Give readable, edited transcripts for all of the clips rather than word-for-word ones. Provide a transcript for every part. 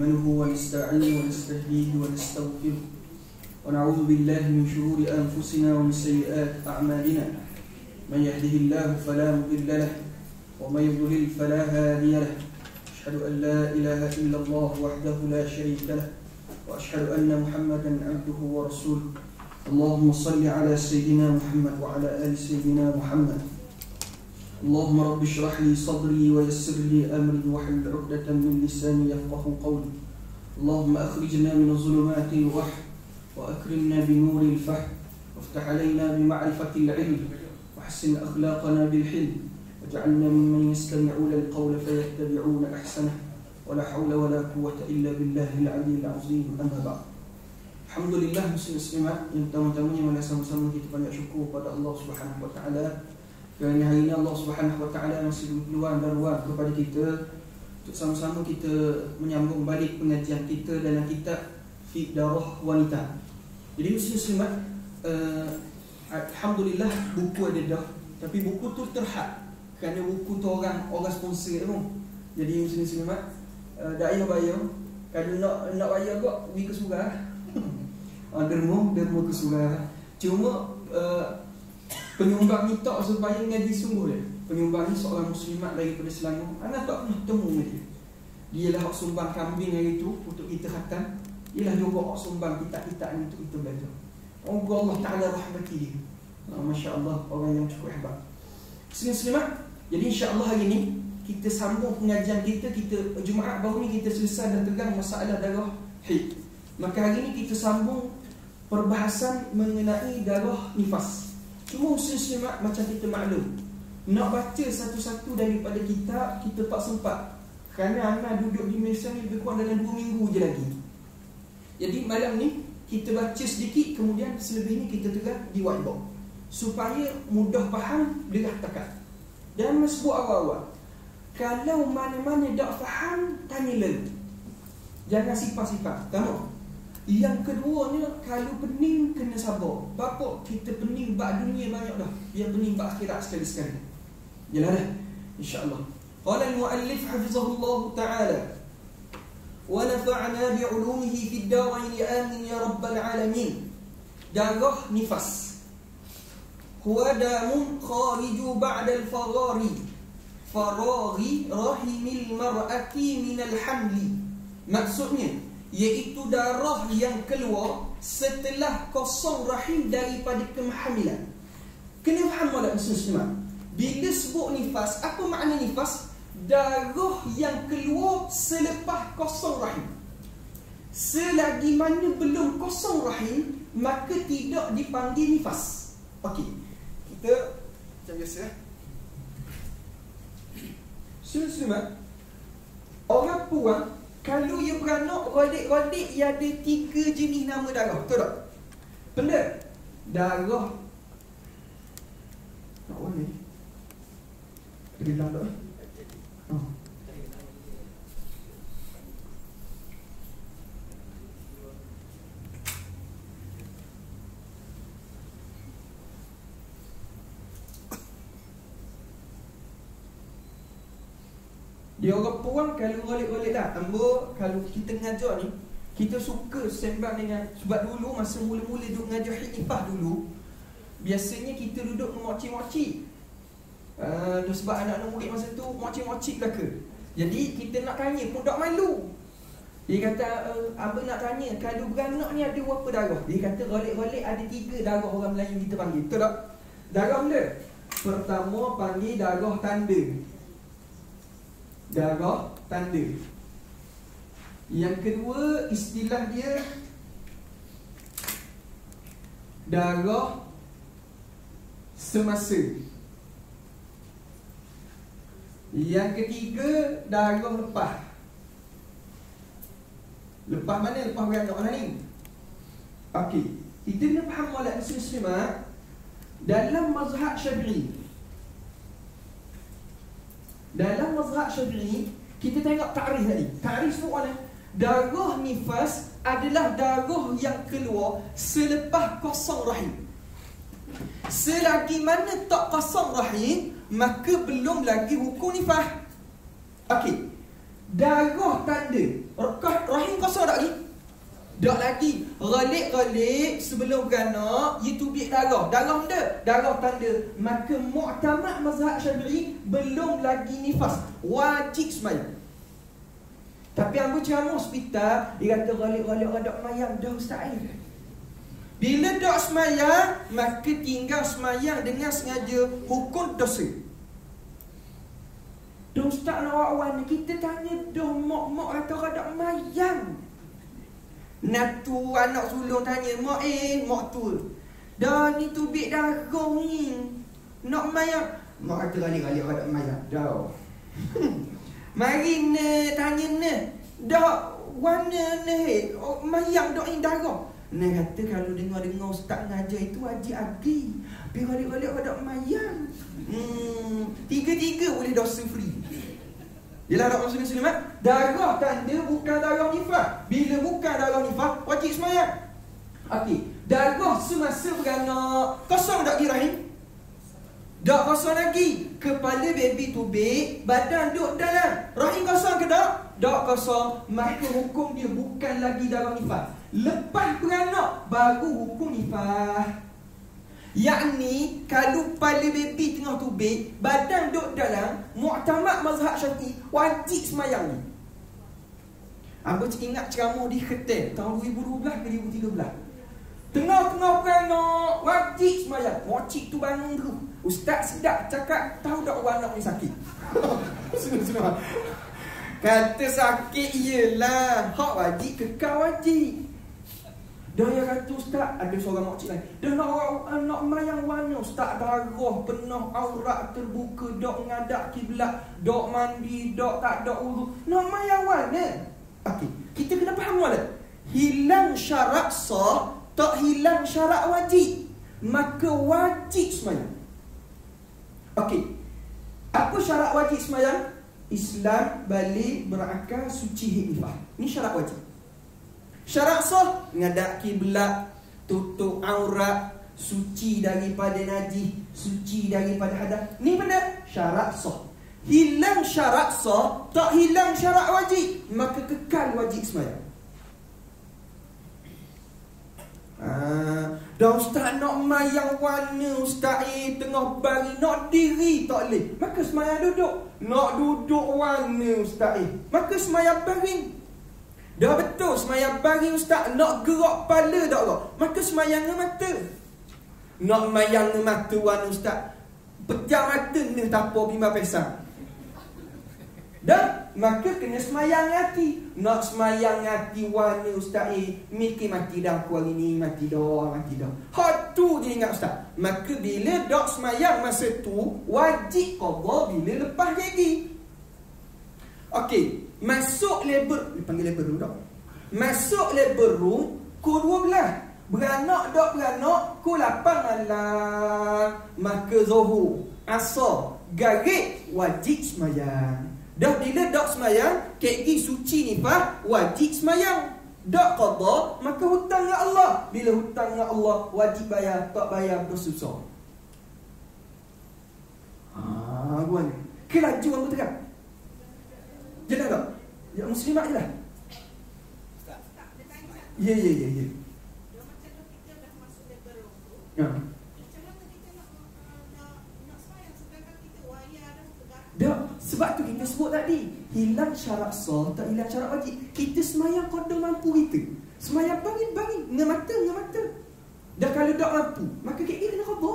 نحمده ونستعينه ونستهديه ونستغفره ونعوذ بالله من شرور أنفسنا ومن سيئات أعمالنا من يهده الله فلا مضل له ومن يضلل فلا هادي له أشهد أن لا إله إلا الله وحده لا شريك له وأشهد أن محمدا عبده ورسوله اللهم صل على سيدنا محمد وعلى آل سيدنا محمد اللهم رب اشرح لي صدري ويسر لي أمري واحلل عقدة من لساني يفقهوا قولي اللهم أخرجنا من الظلمات الوحي وأكرمنا بنور الفهم وافتح علينا بمعرفة العلم واحسن أخلاقنا بالحلم واجعلنا ممن يستمعون القول فيتبعون أحسنه ولا حول ولا قوة إلا بالله العلي العظيم أما بعد. Alhamdulillah muslim-muslimat, yang pertama-tamanya mana sama-sama kita banyak syukur pada Allah Subhanahu Wa Taala kerana hari ini Allah Subhanahu Wa Taala masih beri peluang dan ruang kepada kita untuk sama-sama kita menyambung balik pengajian kita dalam kitab Fi Darah Wanita. Jadi muslim-muslimat, alhamdulillah buku ada dah, tapi buku tu terhad kerana buku tu orang sponsor tu. Jadi muslim-muslimat, daya bayar, kalau nak bayar kok pergi ke surau. Derma ke surau. Cuma penyumbang minta supaya ngaji sungguh dia. Penyumbang ni seorang muslimat daripada Selangor. Anak tak pernah temu dengan dia. Dia lah hak sumbang kambing hari tu untuk kita khatam. Dia lah juga hak sumbang kitab-kitab ni untuk kita belajar. Moga Allah Ta'ala rahmati dia. Masya Allah, orang yang cukup hebat. Muslimat, jadi insya-Allah hari ni kita sambung pengajian kita. Jumaat baru ni kita selesai dan tegang masalah darah haid. Maka hari ni kita sambung perbahasan mengenai darah nifas. Cuma muslimat, macam kita maklum, nak baca satu-satu daripada kitab kita tak sempat kerana anak duduk di Malaysia ni lebih kurang dalam 2 minggu je lagi. Jadi malam ni kita baca sedikit, kemudian selebihnya kita tegang di whiteboard supaya mudah faham dengan takat. Dan sebut awal-awal, kalau mana-mana tak faham, tanya lagi, jangan sifat-sifat. Tahu? Yang keduanya, kalau pening kena sabar. Bapak kita pening bak dunia banyak dah, biar pening bak akhirat sekali-sekali. Yalah dah, insya-Allah. Qala al-muallif hafizahullah ta'ala wa nafa'na bi'ulumihi fid darain amin ya rabbal alamin. Darah nifas huwa damun khariju ba'da al-farari rahimil mar'ati min al-hamli. Maksudnya iaitu darah yang keluar setelah kosong rahim daripada kehamilan. Kena faham tak muslimat? Bila sebut nifas, apa makna nifas? Darah yang keluar selepas kosong rahim. Selagi mana belum kosong rahim, maka tidak dipanggil nifas. Okey, kita macam biasa. Muslimat, orang puan kalau ia beranak rodik-rodik, ia ada 3 jenis nama darah. Betul tak? Benda darah nak warna ni dia bilang tak? Dia orang puan kalau golek-golek dah. Ambo kalau kita mengajar ni, kita suka sembang dengan, sebab dulu masa mula-mula duduk mengajar hikmah dulu, biasanya kita duduk mengocik-ngocik. Sebab anak-anak murid masa tu mocik-mocik belaka. Jadi kita nak tanya pun tak malu. Dia kata, abang nak tanya, kalau beranak ni ada berapa darah? Dia kata golek-golek ada 3 darah orang Melayu kita panggil. Betul tak? Darah mana? Pertama panggil darah tanda. Darah tanda. Yang kedua istilah dia darah semasa. Yang ketiga darah lepas. Lepas mana? Lepas beranak mana ni? Okey, kita kena faham molek muslimat, dalam mazhab Syafi'i. Dalam mazhab Syafi'i, kita tengok ta'rif tadi. Ta'rif soalan, darah nifas adalah darah yang keluar selepas kosong rahim. Selagi mana tak kosong rahim, maka belum lagi hukum nifas. Okey, darah tanda Tak lagi. Ghalib sebelum beranak, ia tubik darah. Darah benda? Darah tanda. Maka mu'tamad mazhab Syafi'i belum lagi nifas. Wajib semayang. Tapi ambil ceramah hospital, dia kata ghalib ada mayang. Dah ustaz ni. Bila tak semayang, maka tinggal semayang dengan sengaja, hukum dosa. Dah ustaz nak awak ni, kita tanya dah mak kata mayang. Natu anak sulung tanya, mak tu dah ni tubik darah ni, nak mayang. Mak kata ghalib ada mayang. Dah. Mari ni tanya ni, dah warna ni mayang dak ni darah. Ni kata kalau dengar ustaz ngajar itu wajib agi. Tapi ghalib ada mayang. Tiga-tiga boleh dosa free. Yelah tak muslim-muslimat, darah tanda bukan darah nifas. Bila bukan darah nifas, wajib semayang. Okey, darah semasa beranak kosong tak rahim? Tak kosong lagi. Kepala baby tubik, badan duduk dalam. Rahim kosong ke tak? Tak kosong. Maka hukum dia bukan lagi darah nifas. Lepas beranak baru hukum nifas. Yakni kalau kepala baby tengah tubik, badan duduk dalam, mu'tamad mazhab Syafi'i wajib semayang ni. Abang ingat ceramah di Kedah tahun 2012 ke 2013. Tengah-tengah beranak wajib semayang. Mocik tu bangun dulu. Ustaz sedap cakap, tahu tak orang anak ni sakit? Semua. Kata sakit iyalah, hak wajib kekal wajib. Dah yang kata ustaz, ada seorang makcik lain, dah nak mayang warna ustaz, darah penuh aurat terbuka, dok ngadak kiblat, dok mandi, dok tak dok wudu, nak mayang warna. Okey, kita kena faham wala. Hilang syarat sah, tak hilang syarat wajib, maka wajib semayang. Okey, apa syarat wajib semayang? Islam, balik, berakal, suci, hikmah. Ini syarat wajib. Syarat sah, ngadak kiblat, tutup aurat, suci daripada najis, suci daripada hadas. Ni benar syarat sah. Hilang syarat sah, tak hilang syarat wajib, maka kekal wajib semayang. Dah ustaz nak mayang warna ustaz, tengah baring nak diri tak boleh, maka semayang duduk. Nak duduk warna ustaz, maka semayang baring. Dah betul semayang baring ustaz, nak gerak kepala tak gerak, maka semayang dengan mata. Nak mayang dengan mata warna ustaz, pejam mata ni tapau bimba pesang. Dah, maka kena semayang hati. Nak semayang hati warna ustaz, mikir mati dah aku hari ni, mati dah. Hak tu je ingat ustaz. Maka bila dak semayang masa tu, wajib qada bila lepas lagi. Okey, masuk labor, dipanggil labor room tak? Masuk labor room pukul 12. Beranak tak beranak pukul 8 malam. Maka zuhur, asar, garib wajib semayang. Dah bila tak semayang, kek suci nifas wajib semayang. Tak qada, maka hutang dengan Allah. Bila hutang dengan Allah, wajib bayar, tak bayar dosa besar. Gua ni. Kelaju aku terang. Jelas tak? Ya muslimat je lah. Ya. Dia macam kita dah masuk labor room tu. Ya. Macam mana kita nak semayang sedangkan kita wayar dah tegak. Dah, sebab tu kita sebut tadi, hilang syarat sah, tak hilang syarat wajib. Kita semayang qada mampu kita. Semayang baring dengan mata. Dah kalau tak mampu, maka kek kena qada.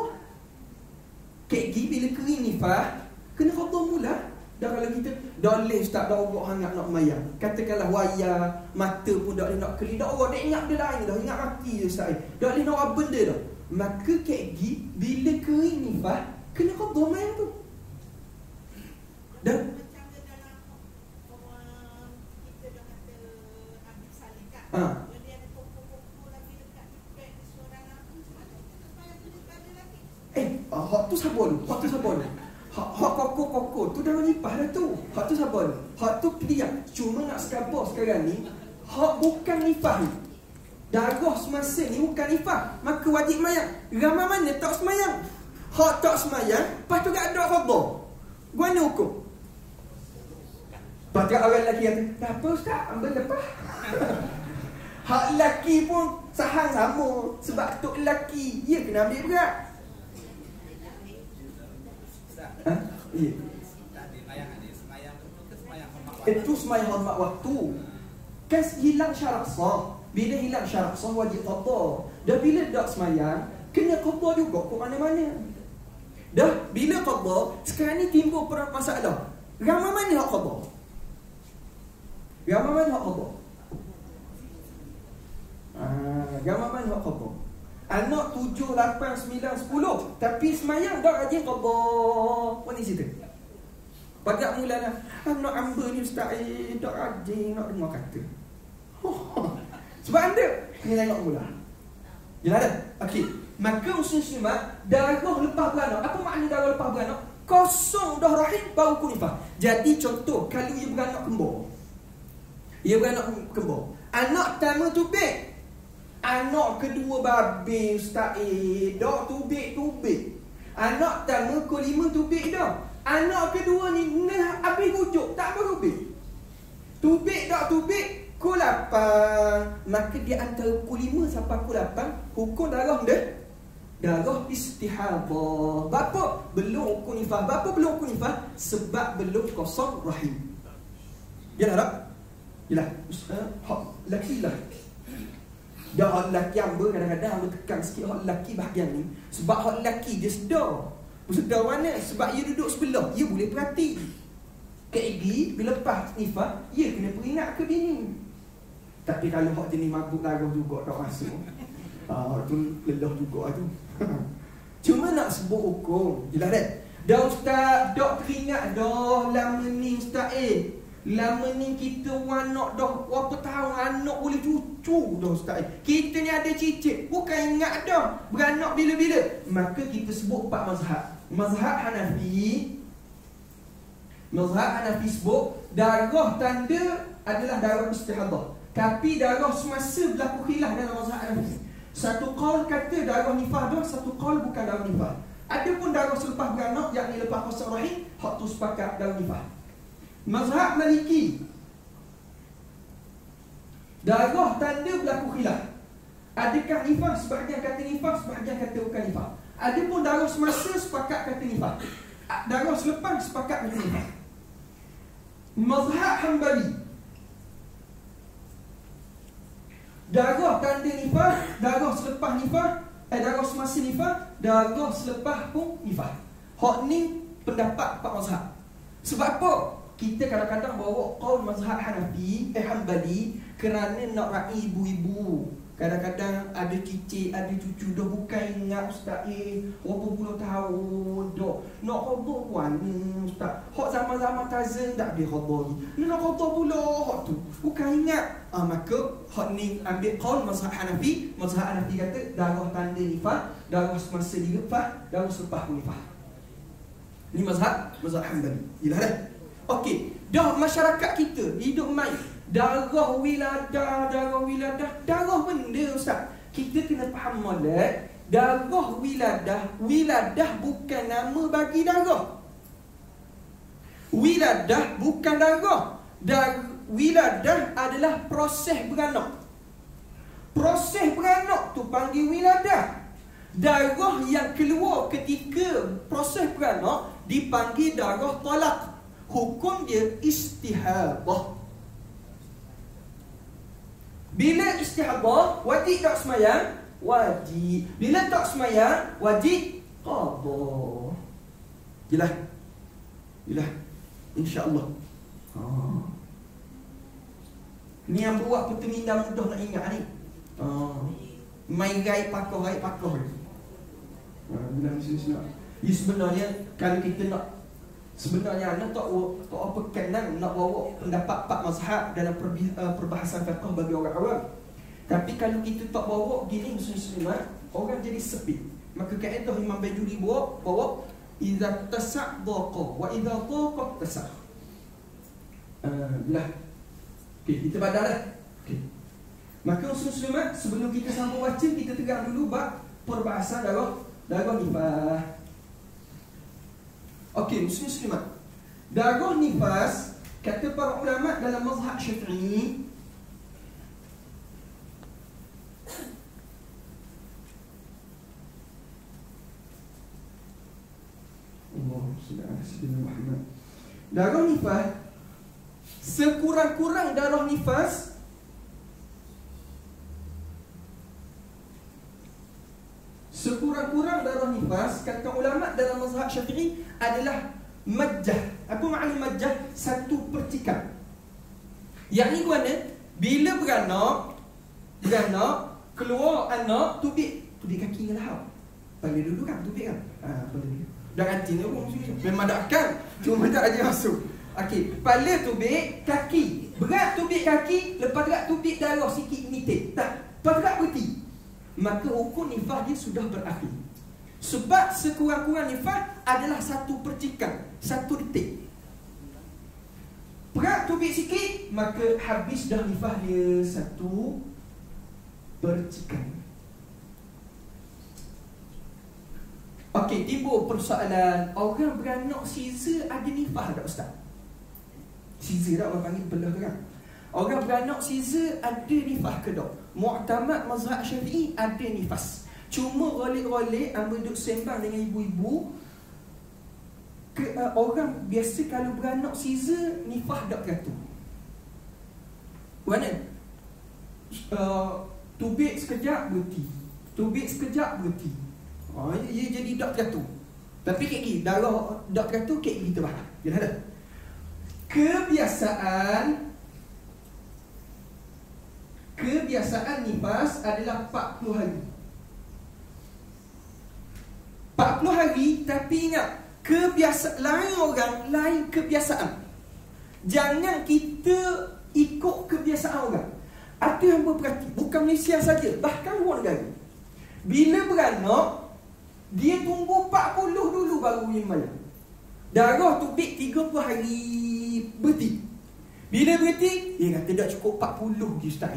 Kek bila kering nifas, kena qada mula. Dah kalau kita dah boleh ustaz, dah orang hangat nak mayang, katakanlah wayar, mata pun dah boleh nak kering, dah orang dah ingat dia lain dah, ingat mati je ustaz, dah boleh nak apa benda dah, maka kek bila kering nifas, kena qada mayang tu. Dan Macam dalam orang kita dah kata habis salih kan. Jadi ada pokok-pokok lagi dekat dekat di suara lampu. Macam mana kita nak semayang tu ada lagi? hak tu sabar dulu. Hak koko tu dah nipah dah tu. Hak tu sabar dulu. Hak tu diam. Cuma nak sekabar sekarang ni, hak bukan nipah ni. Darah semasa ni bukan nipah, maka wajib mayang. Ramai mana tak semayang. Hak tak semayang, lepas tu tak ada khabar. Guna hukum. Lepas tu orang lelaki kata, tak apa ustaz, ambil lepas. Hak lelaki pun sahang sama. Sebab tok lelaki, dia kena ambil berat. Ya. Itu semayang hormat waktu. Kan hilang syarat sah. Bila hilang syarat sah, wajib qada. Dan bila tak semayang, kena qada juga ke mana-mana. Dah bila qada, sekarang ni timbul masalah. Ramai mana hak qada? Ramai mana hak qada? Ramai mana hak qada? Anak 7, 8, 9, 10 tapi semayang tak rajin qada. Mana cerita? Pada mulanya anak hamba ni ustaz tak rajin nak dengar kata. Sebab anda ni tengok mula. Jelas dah? Okey. Maka muslim-muslimat, darah lepas beranak. Apa makna darah lepas beranak? Kosong dah rahim baru kunifah. Jadi contoh, kalau ia beranak kembar. Ia beranak kembar. Anak pertama tubik. Anak kedua babi ustaz dak tubik. Anak pertama ke-5 tubik dah. Anak kedua ni habis rujuk tak berubik. Tubik tak tubik ke-8. Maka di antara ke-5 sampai ke-8 hukum darah dia darah istihadah. Bapa belum hukum nifas. Bapa belum hukum nifas sebab belum kosong rahim. Yalah tak? Yalah. Hak lelaki lah. Dah hak lelaki hamba kadang-kadang hamba tekan sikit hak lelaki bahagian ni. Sebab hak lelaki dia sedar. Sedar mana? Sebab ia duduk sebelah. Ia boleh perhati. KG bila lepas nifas, ia kena peringat ke bini. Tapi kalau hak jenis mabuk darah juga tak masuk. Tu lelah juga tu. Cuma nak sebut hukum. Jelas tak? Dah ustaz, dak teringat dah lama ni ustaz lama ni kita anak dah berapa tahun anak boleh cucu dah ustaz. Kita ni ada cicit, bukan ingat dah beranak bila-bila. Maka kita sebut 4 mazhab. Mazhab Hanafi sebut darah tanda adalah darah istihadah. Tapi darah semasa berlaku khilaf dalam mazhab Hanafi. Satu qaul kata darah nifas dah, satu qaul bukan darah nifas. Adapun darah selepas beranak, yakni lepas kosong rahim, hak tu sepakat darah nifas. Mazhab Maliki, darah tanda berlaku khilaf. Adakah nifas? Sebahagian kata nifas, sebahagian kata bukan nifas. Adapun darah semasa sepakat kata nifas. Darah selepas sepakat kata nifas. Mazhab Hanbali, darah tanda nifas, darah selepas nifas, darah semasa nifas, darah selepas pun nifas. Hak ni pendapat 4 mazhab. Sebab apa? Kita kadang-kadang bawa qaul mazhab Hanafi, Hanbali kerana nak raih ibu-ibu. Kadang-kadang ada cicit, ada cucu dah bukan ingat ustaz berapa puluh tahun dah nak qada mana ustaz. Hak zaman-zaman cousin tak dia qada ni. Nak qada pula hak tu. Bukan ingat. Maka hak ni ambil qaul mazhab Hanafi. Mazhab Hanafi kata darah tanda nifas, darah semasa nifas, darah selepas nifas. Ni mazhab Hanbali. Jelas dah? Okey, dah masyarakat kita hidup mai darah wiladah, darah benda ustaz. Kita kena faham molek, darah wiladah bukan nama bagi darah. Wiladah bukan darah. Wiladah adalah proses beranak. Proses beranak tu panggil wiladah. Darah yang keluar ketika proses beranak dipanggil darah talak. Hukum dia istihadah. Bila istihadah, wajib tak semayang? Wajib. Bila tak semayang, wajib qada. Jelas? InsyaAllah. Ni yang buat peterminda mudah nak ingat ni. Main gai pakoh. Ini sebenarnya kalau kita nak sebenarnya anda tak apa kenan nak bawa pendapat 4 mazhab dalam perbahasan fiqh bagi orang awam. Tapi kalau kita tak bawa gini muslim-muslimat, orang jadi sepi. Maka kaedah Imam Bajuri bawa idza tasaddaqa wa idza taqa tasah. Okey, kita badal. Okey. Maka muslim-muslimat, sebelum kita sambung baca, kita tegang dulu bab perbahasan darah nifas. Okey, muslim-muslimat. Darah nifas, kata para ulama dalam mazhab Syafi'i, Sayyidina Muhammad. Darah nifas, sekurang-kurang darah nifas kata ulama dalam mazhab Syafi'i adalah majjah. Apa makna majjah? Satu percikan. Yang ni mana? Bila beranak keluar anak, tubik kaki dengan lahap. Pada dulu kan tubik kan? Pada dulu. Dan anjing ni pun memang tak akan, cuma tak aja masuk. Okey, kepala tubik, kaki. Berat tubik kaki, lepas berat tubik darah sikit nitik. Tak, lepas berat berhenti. Maka hukum nifas dia sudah berakhir. Sebab sekurang-kurang nifas adalah satu percikan, satu detik. Berat tubik sikit, maka habis dah nifas dia satu percikan. Okey, timbul persoalan, orang beranak Caesar ada nifas tak Ustaz? Caesar tak orang panggil belah kan? Orang beranak Caesar ada nifas ke tak? Mu'tamad mazhab Syafi'i ada nifas. Cuma rolik-rolik hamba duduk sembang dengan ibu-ibu, orang biasa kalau beranak Caesar nifas tak teratur. Mana? Tubik sekejap berhenti, tubik sekejap berhenti. Ia jadi tak teratur. Tapi kek gini, darah tak teratur, kek gini terbah. Dia ada kebiasaan nifas adalah 40 hari. 40 hari, tapi ingat, kebiasaan lain orang, lain kebiasaan. Jangan kita ikut kebiasaan orang. Ada hamba perhati, bukan Malaysia saja, bahkan luar negara. Bila beranak, dia tunggu 40 dulu baru minum. Darah tubik 30 hari berhenti. Bila berhenti, dia kata tak cukup 40 je Ustaz.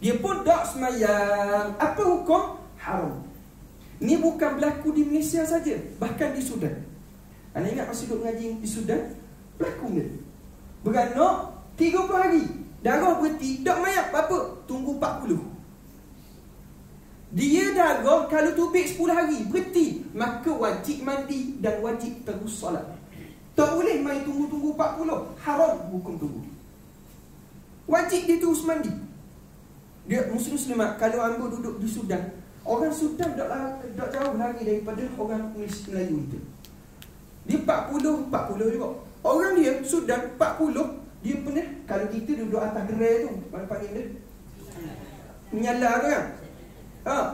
Dia pun tak semayang. Apa hukum? Haram. Ni bukan berlaku di Malaysia saja, bahkan di Sudan. Anda ingat masa duduk mengaji di Sudan, berlaku ni. Beranak 30 hari, darah berhenti, tak mayat apa? Tunggu 40. Dia darah kalau tubik 10 hari berhenti, maka wajib mandi dan wajib terus solat. Tak boleh main tunggu-tunggu 40. Haram hukum tunggu. Wajib dia terus mandi. Dia muslimat, kalau hamba duduk di Sudan, orang Sudan tak jauh lagi daripada orang Melayu itu. Dia 40 juga. Orang dia Sudan 40, dia pernah, kalau kita duduk atas gerai tu, mana panggil dia? Menyala kan?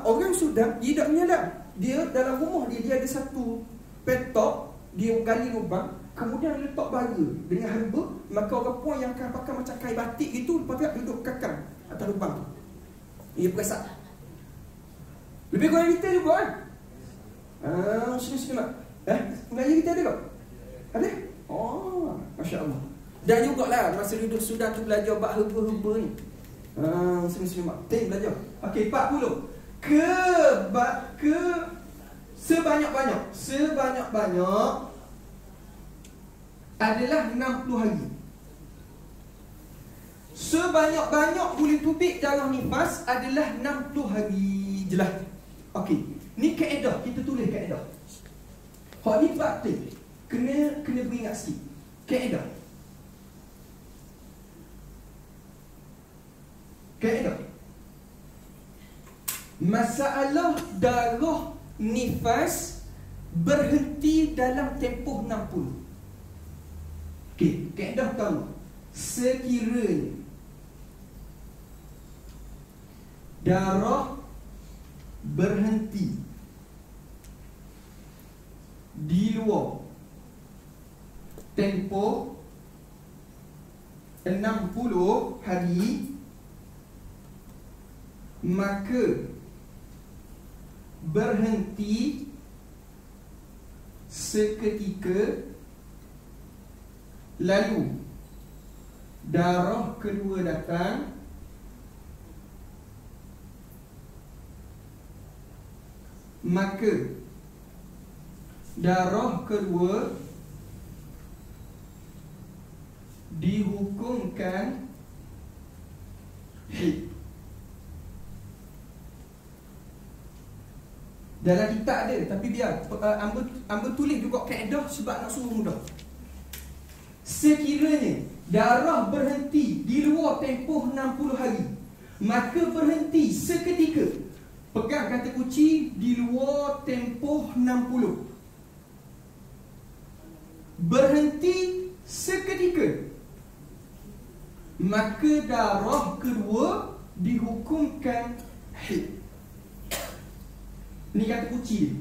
Orang Sudan dia tak menyala. Dia dalam rumah dia ada satu petok, dia gali lubang, kemudian letak bara dengan herba, maka orang puan yang akan pakai macam kain batik itu, lepas tu duduk kakang atas lubang tu. Ia perasak. Lebih kurang kita juga kan? Muslim-muslimat. Melayu kita ada tak? Ada? Oh, Masya Allah. Dan jugalah masa duduk Sudan tu belajar bab herba-herba ni. Muslim-muslimat. Belajar. Okey, 40. Sebanyak-banyak adalah 60 hari. Sebanyak-banyak boleh tubik darah nifas adalah 60 hari. Jelas. Okey, ni kaedah, kita tulis kaedah. Hak ni batin. Kena beringat sikit. Kaedah. Masalah darah nifas berhenti dalam tempoh 60. Okey, kaedah pertama. Sekiranya darah berhenti di luar tempoh 60 hari, maka berhenti seketika, lalu darah kedua datang, maka darah kedua dihukumkan haid. Dalam kitab ada, tapi biar Amba tulis juga kaedah sebab nak suruh mudah. Sekiranya darah berhenti di luar tempoh 60 hari, maka berhenti seketika. Pegang kata kunci, di luar tempoh 60. Berhenti seketika, maka darah kedua dihukumkan haid. Ni kata kunci dia.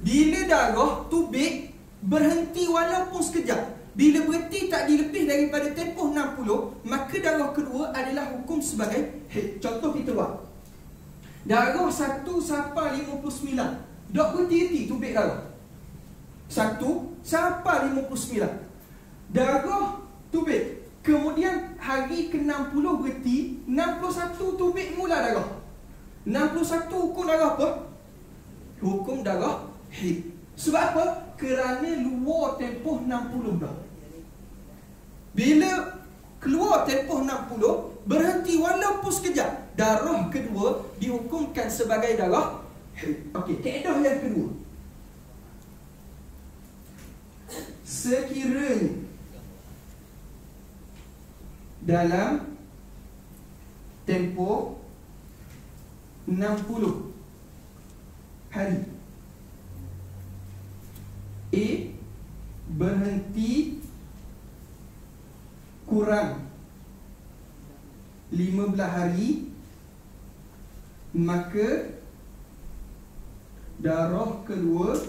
Bila darah tubik berhenti walaupun sekejap, bila berhenti tak dilebih daripada tempoh 60, maka darah kedua adalah hukum sebagai haid. Contoh kita buat, darah 1/59, dok berhenti tubik darah 1/59, darah tubik. Kemudian hari ke-60 berhenti, 61 tubik mula darah. 61 hukum darah apa? Hukum darah haid. Sebab apa? Kerana luar tempoh 60 dah. Bila keluar tempoh 60, berhenti walaupun sekejap, darah kedua dihukumkan sebagai darah haid. Okey, kaedah yang kedua. Sekiranya dalam tempoh 60 hari A berhenti kurang 15 hari, maka darah kedua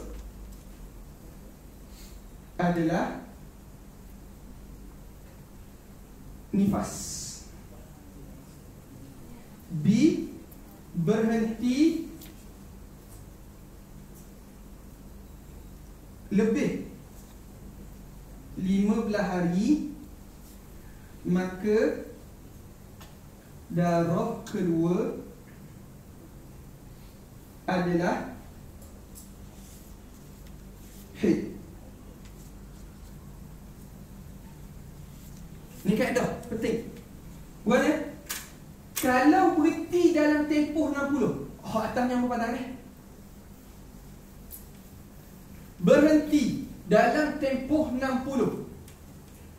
adalah nifas. B berhenti lebih 15 hari, maka darah kedua adalah haid. Ni kaedah penting. Buat kalau berhenti dalam tempoh 60, atasnya apa pandang ni? Berhenti dalam tempoh 60.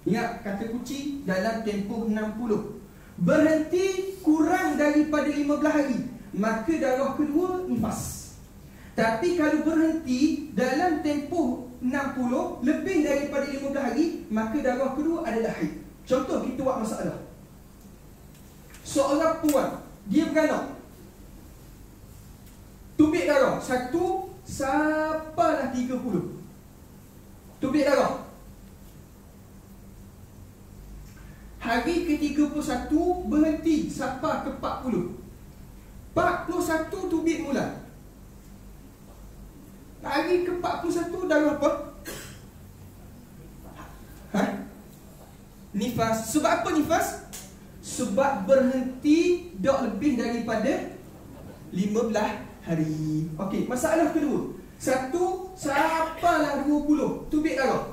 Ingat kata kunci, dalam tempoh 60. Berhenti kurang daripada 15 hari, maka darah kedua nifas. Tapi kalau berhenti dalam tempoh 60 lebih daripada 15 hari, maka darah kedua adalah haid. Contoh kita buat masalah. Seorang puan, dia beranak, tubik darah 1 sampailah 30. Tubik darah. Hari ke-31 berhenti sampai ke 40. 41 tubik mula. Hari ke-41 darah apa? Nifas. Sebab apa nifas? Sebab berhenti tak lebih daripada 15 hari. Okey, masalah kedua. 1 sampailah 20 tubik darah.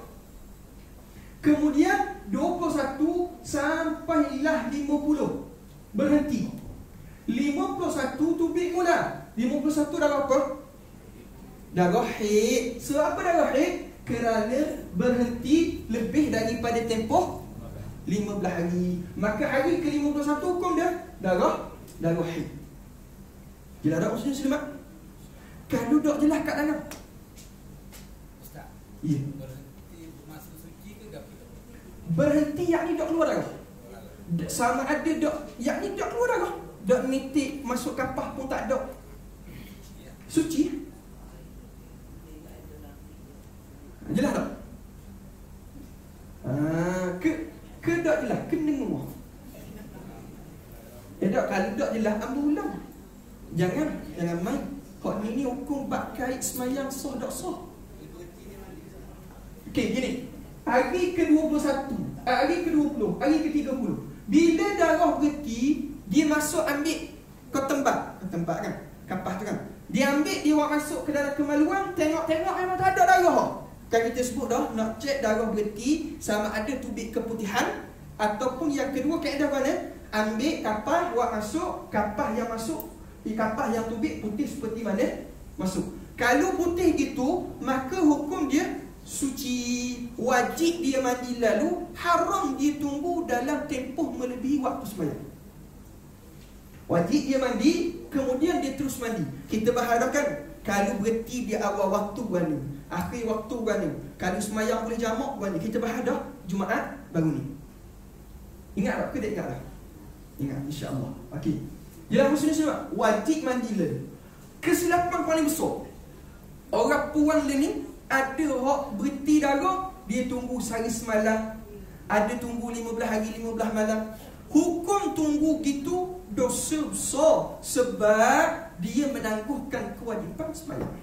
Kemudian 21 sampailah 50 berhenti. 51 tubik mula. 51 darah apa? Darah haid. Sebab apa darah haid? Kerana berhenti lebih daripada tempoh 15 hari. Maka hari ke-51 hukum dia darah haid. Jelas tak maksudnya selamat? Kalau tak jelas kat dalam. Ustaz. Ya. Berhenti masuk suci ke tak? Berhenti yakni tak keluar darah. Sama ada tak yakni tak keluar darah. Tak nitik masuk kapah pun tak ada. Suci. Jelas tak? Ke tak jelas? Kena ngomong. Tak, kalau tak jelas, ambil ulang. Jangan main. Kau ni hukum bab kait semayang sah tak sah. Okey, gini. Hari ke-21, hari ke-20, hari ke-30. Bila darah berhenti, dia masuk ambil tempat kan? Kapas tu kan? Dia ambil, dia buat masuk ke dalam kemaluan, tengok memang tak ada darah. Kan kita sebut dah, nak cek darah berhenti sama ada tubik keputihan ataupun yang kedua kaedah mana? Ambil kapas, buat masuk, kapas yang masuk, kapas yang tubik putih seperti mana masuk. Kalau putih gitu, maka hukum dia suci. Wajib dia mandi lalu, haram dia tunggu dalam tempoh melebihi waktu sembahyang. Wajib dia mandi, kemudian dia terus mandi. Kita berhadapkan kalau berhenti di awal waktu guna, akhir waktu guna. Kalau sembahyang boleh jamak guna. Kita berhadap Jumaat baru ni. Ingat tak ke tak ingat tak? Ingat, insya-Allah. Okey. Yang muslim semua wajib mandi lalu. Kesilapan paling besar, orang puan ni ada hak berhenti darah, dia tunggu sehari semalam, ada tunggu 15 hari 15 malam. Hukum tunggu gitu dosa besar, sebab dia menangguhkan kewajipan sembahyang.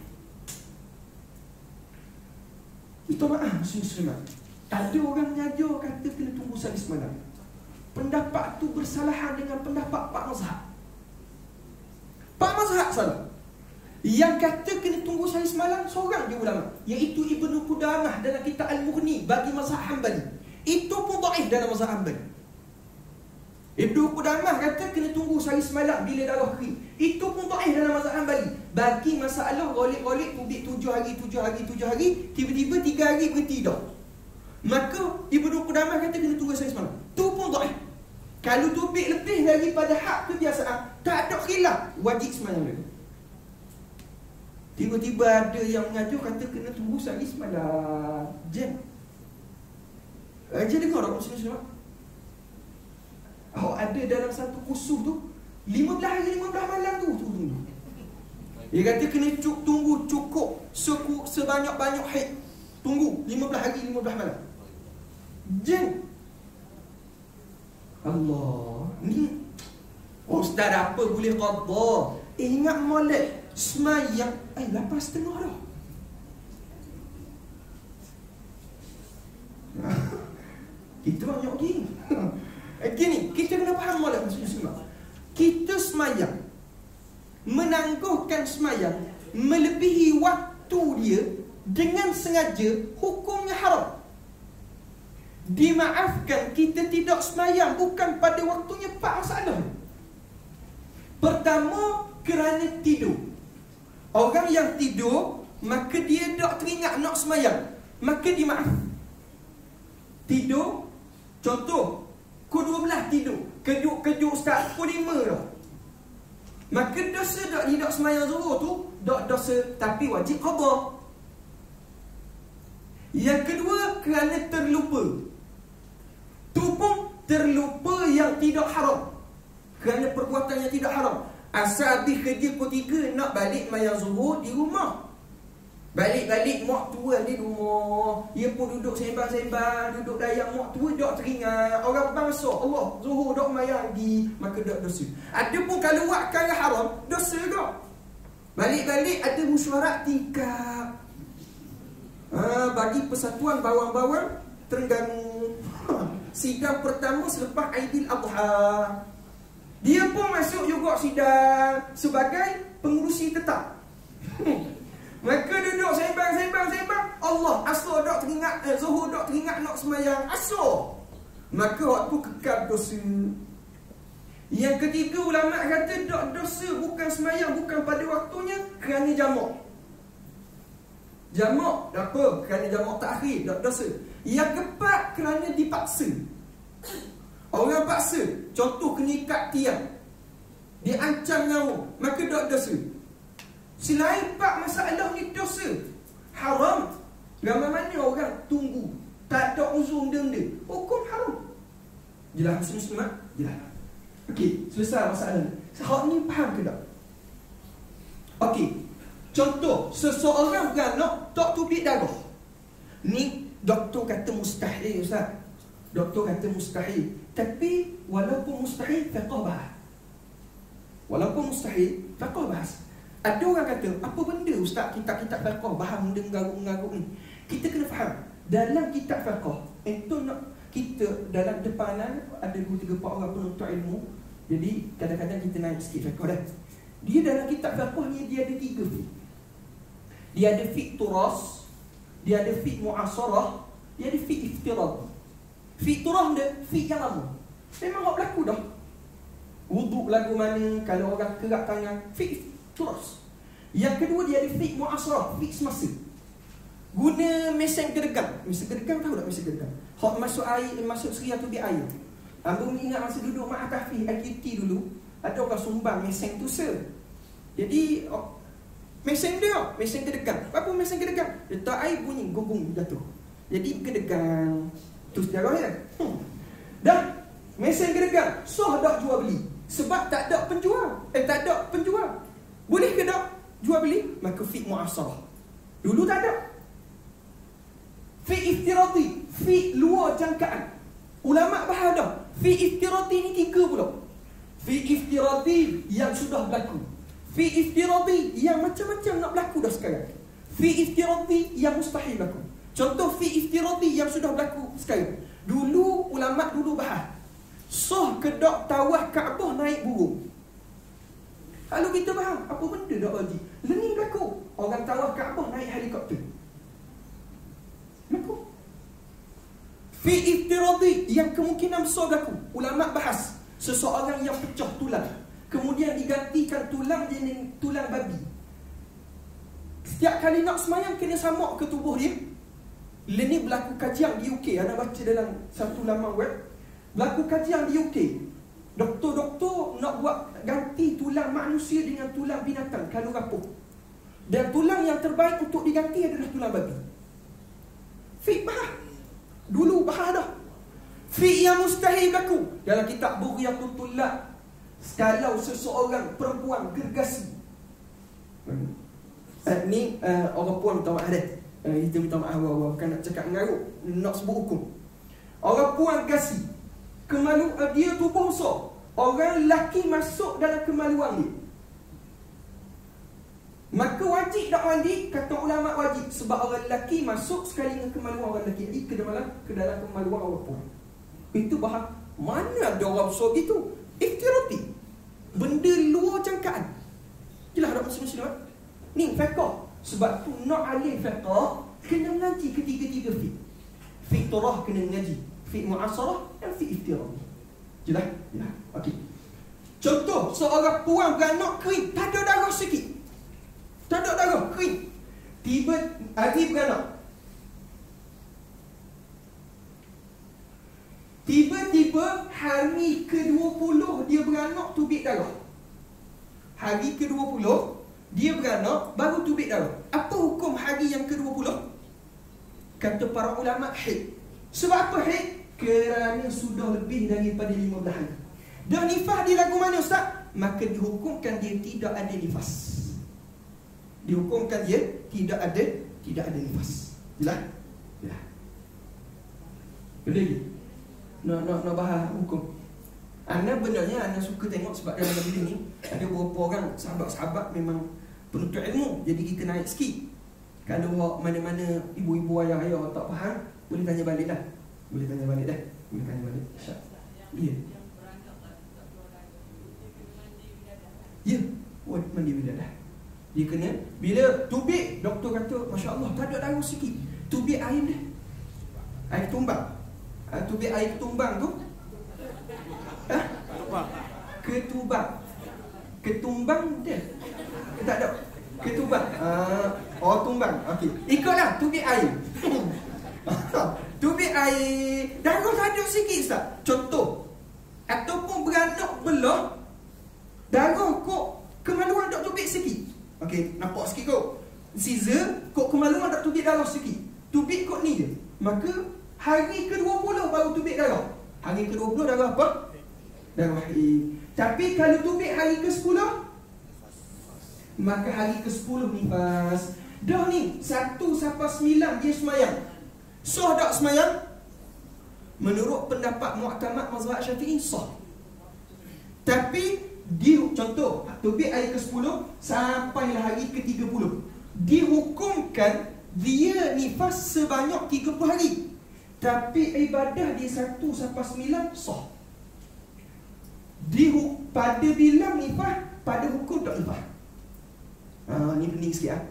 Minta maaf muslim-muslimat, ada orang mengajar kata kena tunggu sehari semalam. Pendapat tu bersalahan dengan pendapat Pak Mazhab. Pak Mazhab salah. Yang kata kena tunggu sehari semalam seorang je ulama, iaitu Ibnu Qudamah dalam kitab Al-Mughni bagi mazhab Hanbali. Itu pun dhaif dalam mazhab Hanbali. Ibnu Qudamah kata kena tunggu sehari semalam bila darah kering. Itu pun dhaif dalam mazhab Hanbali. Bagi masalah golek-golek tubik 7 hari, tiba-tiba 3 hari berhenti dah. Maka Ibnu Qudamah kata kena tunggu sehari semalam. Tu pun dhaif. Kalau tubik lebih daripada hak kebiasaan, tak ada khilaf, wajib sembahyang dulu. Tiba-tiba ada yang mengajar kata kena tunggu sehari semalam. Jam. Aja dengar tak muslim-muslim? Oh, ada dalam satu kursus tu 15 hari 15 malam tu tunggu. Dia kata kena tunggu cukup sebanyak-banyak haid. Tunggu 15 hari 15 malam. Jam. Allah, ni ustaz apa boleh qada? Ingat molek semayang 8.30 dah. Kita banyak gini. Gini, kita kena faham molek muslim-muslimat. Kita semayang, menangguhkan semayang melebihi waktu dia dengan sengaja, hukumnya haram. Dimaafkan kita tidak semayang bukan pada waktunya 4 masalah. Pertama, kerana tidur. Orang yang tidur, maka dia tak teringat nak semayang, maka dimaaf. Tidur, contoh pukul 12 tidur, kejut-kejut start pukul 5 dah, maka dosa tak tidak semayang zuhur tu, tak dosa, tapi wajib qada. Yang kedua, kerana terlupa. Tu pun terlupa yang tidak haram, kerana perbuatan yang tidak haram. Asal habis kerja pukul 3 nak balik mayang zuhur di rumah, balik-balik mak tua di rumah, dia pun duduk sembang-sembang, duduk dayang mak tua, tak teringat orang bangsa Allah zuhur dok mayang di, maka dok dosa. Ada pun kalau buat perkara haram, dosa dok. Balik-balik ada mesyuarat tingkap, bagi Persatuan Bawang-Bawang Terengganu, sidang pertama selepas Aidil Adha. Dia pun masuk juga sidang sebagai pengurusi tetap. Maka duduk sembang. Allah, asal dok teringat zuhur dok teringat nak semayang asal, maka waktu kekal dosa. Yang ketiga, ulama kata dok dosa bukan semayang bukan pada waktunya, kerana jamak. Jamak apa? Kerana jamak takhir, dok dosa. Yang keempat, kerana dipaksa. Orang paksa, contoh kena ikat tiang, dia ancam nyawa, maka dok dosa. Selain 4 masalah ni dosa haram. Ramai mana orang tunggu, tak ada uzur benda, hukum haram. Jelas muslim-muslimat? Jelas. Okey, selesai masalah ni. Hak ni faham ke tak? Okey, contoh seseorang beranak tak tubik darah. Ni doktor kata mustahil, ustaz. Doktor kata mustahil. Tapi walaupun mustahil, fiqh bahas. Walaupun mustahil, fiqh bahas. Ada orang kata, apa benda ustaz kitab-kitab fiqh bahas benda mengarut-mengarut ni? Kita kena faham, dalam kitab fiqh itu nak kita dalam depanan ada 2-3-4 orang penuntut ilmu. Jadi kadang-kadang kita naik sikit fiqh dah. Dia dalam kitab fiqh ni dia ada 3 fiqh. Dia ada fiqh turas, dia ada fiqh mu'asarah, dia ada fiqh iftirad. Fiqh turas dia fiqh yang lama, memang tak berlaku dah. Wuduk lagu mana, kalau orang kerak tangan, fiqh turas. Yang kedua, dia ada fiqh mu'asarah, fiqh semasa. Guna mesin gedegang. Mesin gedegang, tahu tak mesin gedegang? Hak masuk air, masuk seri atau biar air. Abang ingat masa duduk Mak Tahfiz IKT dulu, ada orang sumbang mesin tu Jadi mesin dia, mesin gedegang. Apa mesin gedegang? Letak air bunyi gong jatuh. Jadi gedegang. Tu sejarah kan? Dah mesin gedegang, sah tak jual beli? Sebab tak ada penjual. Tak ada penjual. Boleh ke tak jual beli? Maka fiqh mu'asarah. Dulu tak ada. Fiqh iftirati, fiqh luar jangkaan. Ulama bahas dah. Fiqh iftirati ni 3 pula. Fiqh iftirati yang sudah berlaku. Fiqh iftirati yang macam-macam nak berlaku dah sekarang. Fiqh iftirati yang mustahil berlaku. Contoh fiqh iftirati yang sudah berlaku sekarang. Dulu ulama dulu bahas sah ke tak tawaf Kaabah naik burung. Lalu kita faham apa benda dak haji. Lening berlaku. Orang tawaf Kaabah naik helikopter. Berlaku. Fi iftiradi yang kemungkinan besar berlaku. Ulama bahas seseorang yang pecah tulang, kemudian digantikan tulang jenis tulang babi. Setiap kali nak semayang kena samak ke tubuh dia. Ini berlaku kajian di UK. Anda baca dalam satu laman web. Berlaku kajian di UK. Doktor-doktor nak buat ganti tulang manusia dengan tulang binatang kalau rapuh. Dan tulang yang terbaik untuk diganti adalah tulang babi. Fiqh bahas. Dulu bahas dah. Fiqh yang mustahil berlaku. Dalam kitab Bughyatul Tullab, kalau seseorang perempuan gergasi. Ni orang puan minta maaf dah. Kita minta maaf awal-awal. Bukan nak cakap mengarut, nak sebut hukum. Orang puan gasi, dia tubuh besar. Orang lelaki masuk dalam kemaluan dia, maka wajib tak mandi? Kata ulama wajib. Sebab orang lelaki masuk sekali dengan kemaluan orang lelaki, jadi ke dalam kemaluan orang puan. Itu bahas. Mana ada orang besar gitu? Iftirati, benda luar jangkaan. Jelas tak muslim-muslim? Ni fiqh. Sebab tu nak alim fiqh kena mengaji ketiga-tiga fiqh. Fiqh turah kena mengaji, fiqh mu'asarah dan fiqh iftirati. Jelas? Jelas. Okey. Contoh, seorang puan beranak kering, tak ada darah sikit. Tak ada darah, kering. Tiba hari beranak. Tiba-tiba hari ke-20 dia beranak tubik darah. Hari ke-20 dia beranak baru tubik darah. Apa hukum hari yang ke-20? Kata para ulama, haid. Sebab apa haid? Kerana sudah lebih daripada 15 hari. Dan nifas dia lagu mana Ustaz? Maka dihukumkan dia tidak ada nifas. Dihukumkan dia tidak ada nifas. Jelas? Jelas. Boleh lagi? Nak bahas hukum. Anda benarnya anda suka tengok sebab dalam benda ni ada beberapa orang sahabat-sahabat memang penuntut ilmu. Jadi kita naik sikit. Kalau mana-mana ibu-ibu ayah-ayah tak faham, boleh tanya balik dah. Boleh tanya balik dah. Boleh tanya balik. Ya. Ya. Oh, mandi bidadah. Dia kena bila tubik, doktor kata masya-Allah tak ada darah sikit. Tubik air dah. Air tumbang. Tubik air ketumbang tu. Ketumbang dia. Tak ada. Ketumbang. Tumbang. Okey. Ikutlah tubik air. Tubik air darah tak ada sikit Ustaz. Contoh, ataupun beranak belah darah kok kemaluan tak tubik sikit. Okey, nampak sikit kok. Caesar kok kemaluan tak tubik darah sikit. Tubik kok ni je. Maka hari ke-20 baru tubik darah. Hari ke-20 darah apa? Darah haid. Tapi kalau tubik hari ke-10, maka hari ke-10 nifas. Dah ni 1 sampai 9 dia semayang. Sah tak semayang? Menurut pendapat mu'tamad mazhab Syafi'i sah. Tapi contoh tubik hari ke-10 sampailah hari ke-30, dihukumkan dia nifas sebanyak 30 hari. Tapi ibadah dia 1 sampai 9 sah. Pada bilang nifas, pada hukum tak nifas. Ni pening sikit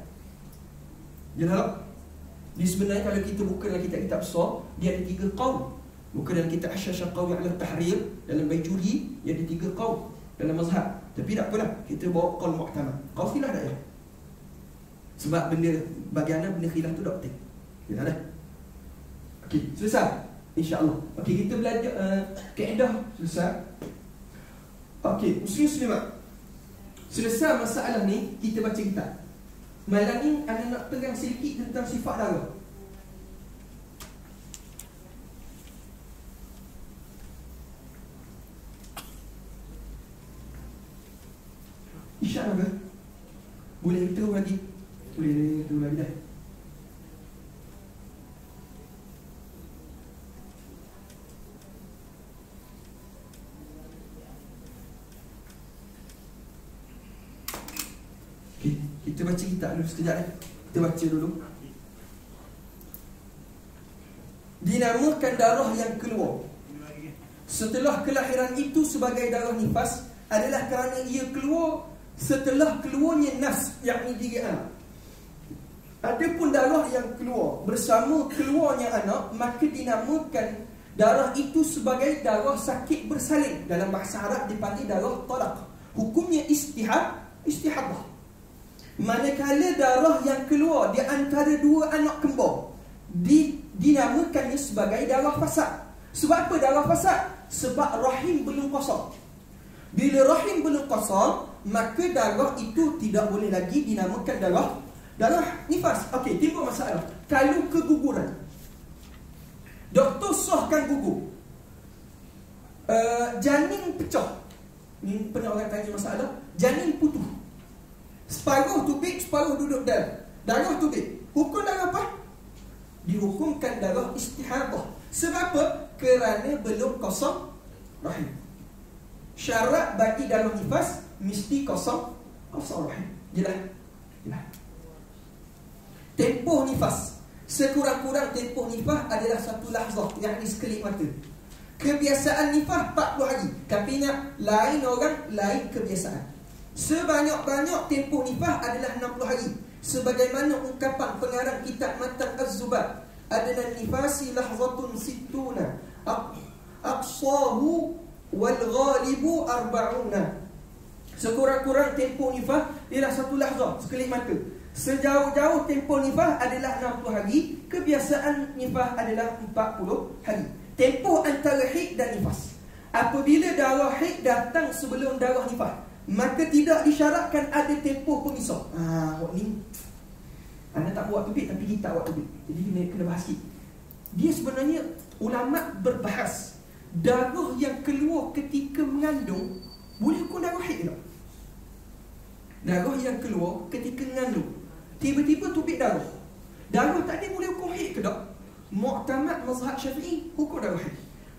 Jelas tak? Dia sebenarnya kalau kita buka dalam kitab-kitab besar, dia ada 3 qaul. Bukan dalam kitab Asy-Syaikh Qawi ala Tahrir, dalam Baijuri, dia ada 3 qaul dalam mazhab. Tapi tak apalah, kita bawa qaul mu'tamad. Qaul filah dah ya. Sebab benda bagi anda benda khilaf tu doktor. Ya dah. Okey, selesai. InsyaAllah. Okey, kita belajar kaedah selesai. Okey, muslim-muslimat. Selesai masalah ni, kita baca kitab. Malam ni anda nak pegang sedikit tentang sifat darah. InsyaAllah. Boleh kita lagi? Boleh kita lagi dah. Okay, kita baca kitab dulu sekejap eh. Kita baca dulu. Dinamakan darah yang keluar setelah kelahiran itu sebagai darah nifas adalah kerana ia keluar setelah keluarnya nafs, yakni diri anak. Adapun darah yang keluar bersama keluarnya anak, maka dinamakan darah itu sebagai darah sakit bersalin. Dalam bahasa Arab dipanggil darah talaq. Hukumnya istihadah. Manakala darah yang keluar di antara dua anak kembar dinamakannya sebagai darah fasad. Sebab apa darah fasad? Sebab rahim belum kosong. Bila rahim belum kosong, maka darah itu tidak boleh lagi dinamakan darah nifas. Okey, timbul masalah. Kalau keguguran, doktor sahkan gugur, janin pecah. Ni pernah orang tanya masalah, janin putus, separuh tubik, separuh duduk dalam. Darah tubik. Hukum darah apa? Dihukumkan darah istihadah. Sebab apa? Kerana belum kosong rahim. Syarat bagi darah nifas mesti kosong rahim. Jelas? Tempoh nifas, sekurang-kurang tempoh nifas adalah satu lahzah, yakni sekelip mata. Kebiasaan nifas 40 hari. Tapi ingat, lain orang, lain kebiasaan. Sebanyak-banyak tempoh nifas adalah 60 hari. Sebagaimana ungkapan pengarang kitab Matan Az-Zubat, adna nifasi lahzatun sittuna aqsahu wal ghalibu arba'una. Sekurang-kurang tempoh nifas ialah satu lahzah, sekelip mata. Sejauh-jauh tempoh nifas adalah 60 hari. Kebiasaan nifas adalah 40 hari. Tempoh antara haid dan nifas. Apabila darah haid datang sebelum darah nifas, maka tidak disyaratkan ada tempoh pemisah. Awak ni anda tak buat tubik, tapi kita buat tubik. Jadi kena bahas sikit. Dia sebenarnya ulama berbahas darah yang keluar ketika mengandung boleh hukum darah haid tak? Darah yang keluar ketika mengandung, tiba-tiba tubik darah tadi boleh hukum haid ke tak? Mu'tamad mazhab Syafi'i hukum darah haid.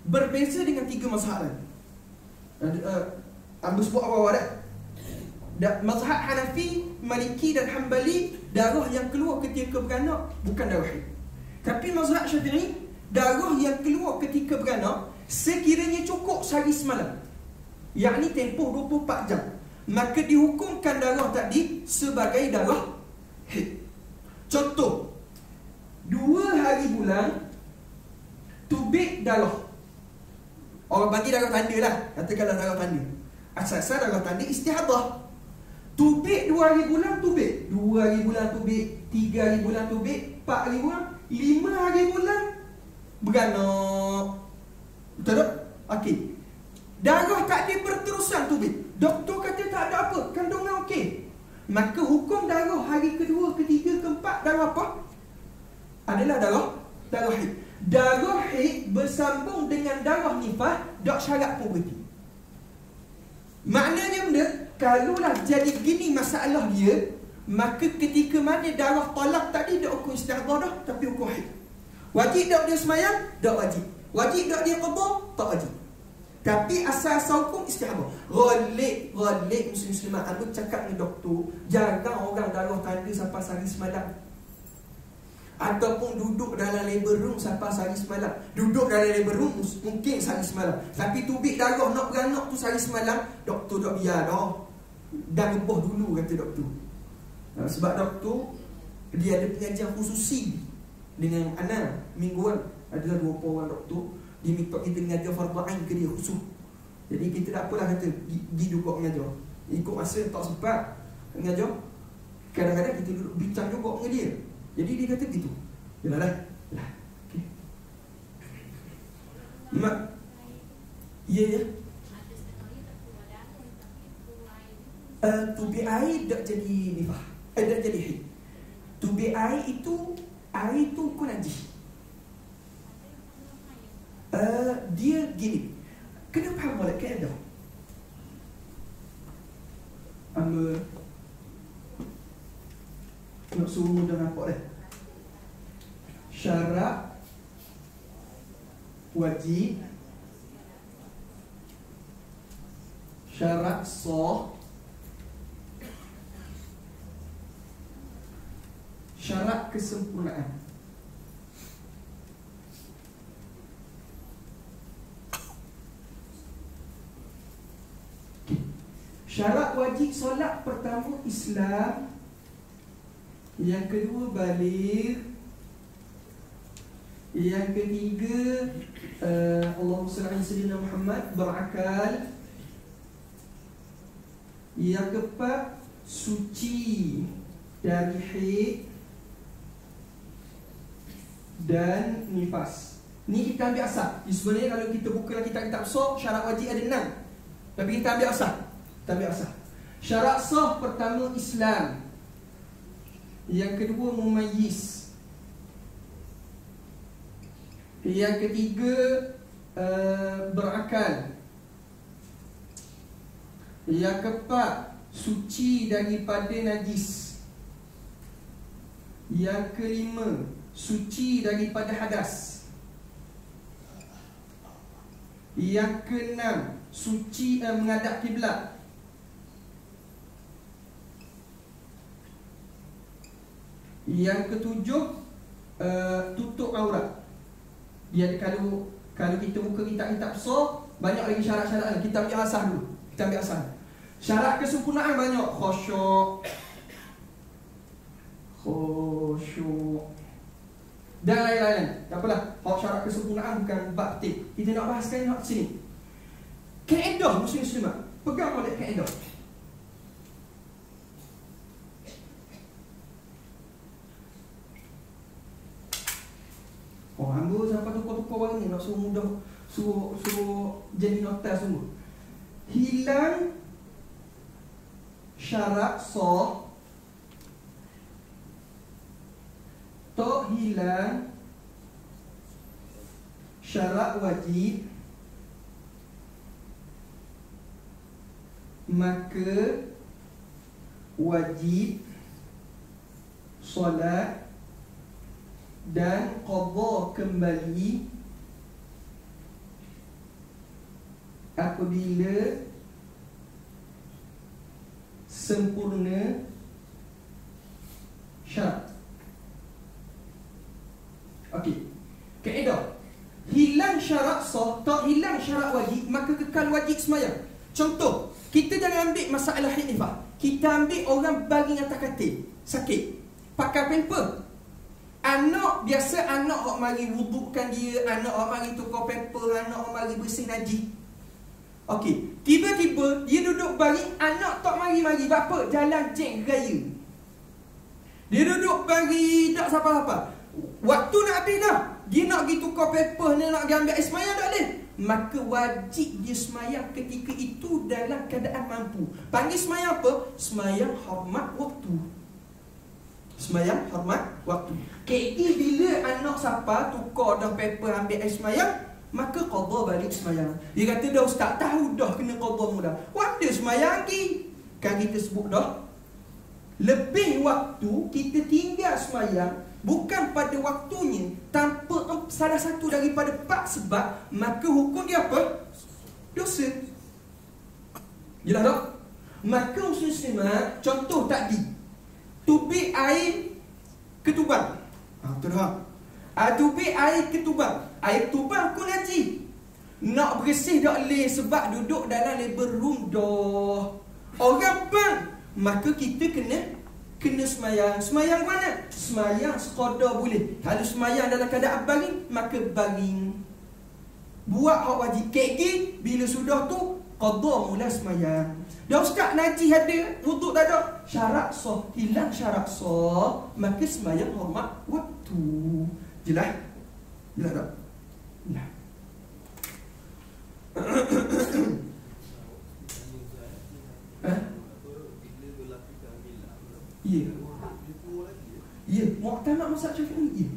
Berbeza dengan 3 mazhab lain. Ambil sebut awal-awal dah. Mazhab Hanafi, Maliki dan Hanbali, darah yang keluar ketika beranak bukan darah haid. Tapi mazhab Syafi'i, darah yang keluar ketika beranak sekiranya cukup sehari semalam, yakni tempoh 24 jam, maka dihukumkan darah tadi sebagai darah haid. Contoh, 2 hari bulan tubik darah. Orang bagi darah tanda lah, katakanlah darah tanda. Asal-asal darah tanda istihadah. Tubik 2 hari bulan tubik, 2 hari bulan tubik, 3 hari bulan tubik, 4 hari bulan, 5 hari bulan beranak. Betul tak? Okey. Darah tak ada berterusan tubik. Doktor kata tak ada apa, kandungan okey. Maka hukum darah hari kedua, ketiga, keempat, darah apa? Adalah darah haid. Darah haid bersambung dengan darah nifas, tak syarat pun berhenti. Maknanya benda, kalaulah jadi gini masalah dia, maka ketika mana darah talak tadi tak hukum istihadah dah, tapi hukum haid. Wajib tak dia semayang? Tak wajib. Wajib tak dia qada? Tak wajib. Tapi asal-asal hukum istihadah. Ghalib muslim-muslimat. Aku cakap dengan doktor, jarang orang darah tanda sampai sehari semalam, ataupun duduk dalam labor room sampai sehari semalam. Duduk dalam labor room mungkin sehari semalam, tapi tubik darah nak beranak tu sehari semalam, doktor tak biar dah. Dah gebah dulu kata doktor. Sebab doktor dia ada pengajian khususi dengan anak mingguan. Adalah 20 orang doktor, dia minta kita mengajar fardu ain ke dia khusus. Jadi kita tak apalah kata pergi duduk mengajar, ikut masa tak sempat mengajar. kadang-kadang kita duduk bincang juga dengan dia. Jadi dia kata gitu. Yalah dah. Okey. Ya ya. Tubi air tak jadi nifah. Tak jadi haid. Tubi air itu ku najis. Dia gini. Kena faham oleh kaedah. Nak suruh mudah nampak dah. Syarat wajib, syarat sah, syarat kesempurnaan. Syarat wajib solat pertama Islam, yang kedua baligh, yang ketiga Allahumma salli ala sayyidina Muhammad, berakal, yang keempat suci dari haid dan nifas. Ni kita ambil asal. Sebenarnya kalau kita buka kitab-kitab sah, syarat wajib ada 6. Tapi kita ambil asal. Syarat sah pertama Islam, yang kedua mumayyiz, yang ketiga berakal, yang keempat suci daripada najis, yang kelima suci daripada hadas, yang keenam suci menghadap kiblat, yang ketujuh tutup aurat. Dia kalau kita buka kitab-kitab sah, banyak lagi syarat-syarat. Kita ambil asas dulu. Syarat kesempurnaan banyak. Khusyuk dan lain-lain. Tak apalah. Syarat kesempurnaan bukan bab tip. Kita nak bahas sekarang nak sini. Kaedah muslim-muslimat. Pegang oleh kaedah. Hamba sampai tukar-tukar barang ni nak suruh mudah, suruh jadi nota semua. Hilang syarat sah, tak hilang syarat wajib, maka wajib solat dan qada kembali apabila sempurna syarat. Okey. Kaedah. Hilang syarat sah, tak hilang syarat wajib, maka kekal wajib sembahyang. Contoh, kita jangan ambil masalah haid nifas. Kita ambil orang baring atas katil, sakit, pakai pamper. Anak biasa, anak hok mari wudukkan dia, anak hok mari tukar pamper, anak hok mari bersih najis. Okey, tiba-tiba dia duduk baring, anak tak mari-mari. Bapa jalan cek raya. Dia duduk baring tak siapa-siapa. Waktu nak habis dah, dia nak pergi tukar pamper, dia nak pergi ambil air sembahyang, tak boleh. Maka wajib dia sembahyang ketika itu dalam keadaan mampu. Panggil sembahyang apa? Sembahyang hormat waktu. Sembahyang hormat waktu. KI bila anak siapa tukar dah paper ambil air sembahyang, maka qada balik sembahyang. Dia kata dah ustaz tahu dah kena qada mudah. Waktu sembahyang lagi. Kan kita sebut dah lebih waktu kita tinggal sembahyang bukan pada waktunya tanpa salah satu daripada 4 sebab, maka hukum dia apa? Dosa. Jelas tak? Maka muslimat, contoh tadi, tubik air ketubang. Betul tak? Tubik air ketubang. Air ketubang aku najis. Nak bersih tak boleh sebab duduk dalam labor room dah. Orang bang, maka kita kena semayang. Semayang mana? Semayang sekadar boleh. Kalau semayang dalam keadaan baring, maka baring. Buat hak wajib. KG bila sudah tu qada mula semayang. Dah ustaz najis ada, wuduk tak ada, syarat sah, hilang syarat sah, maka semayang hormat waktu. Jelas? Jelas tak? Jelas. Ya. Ya, muktamad mazhab Syafi'i. Ya.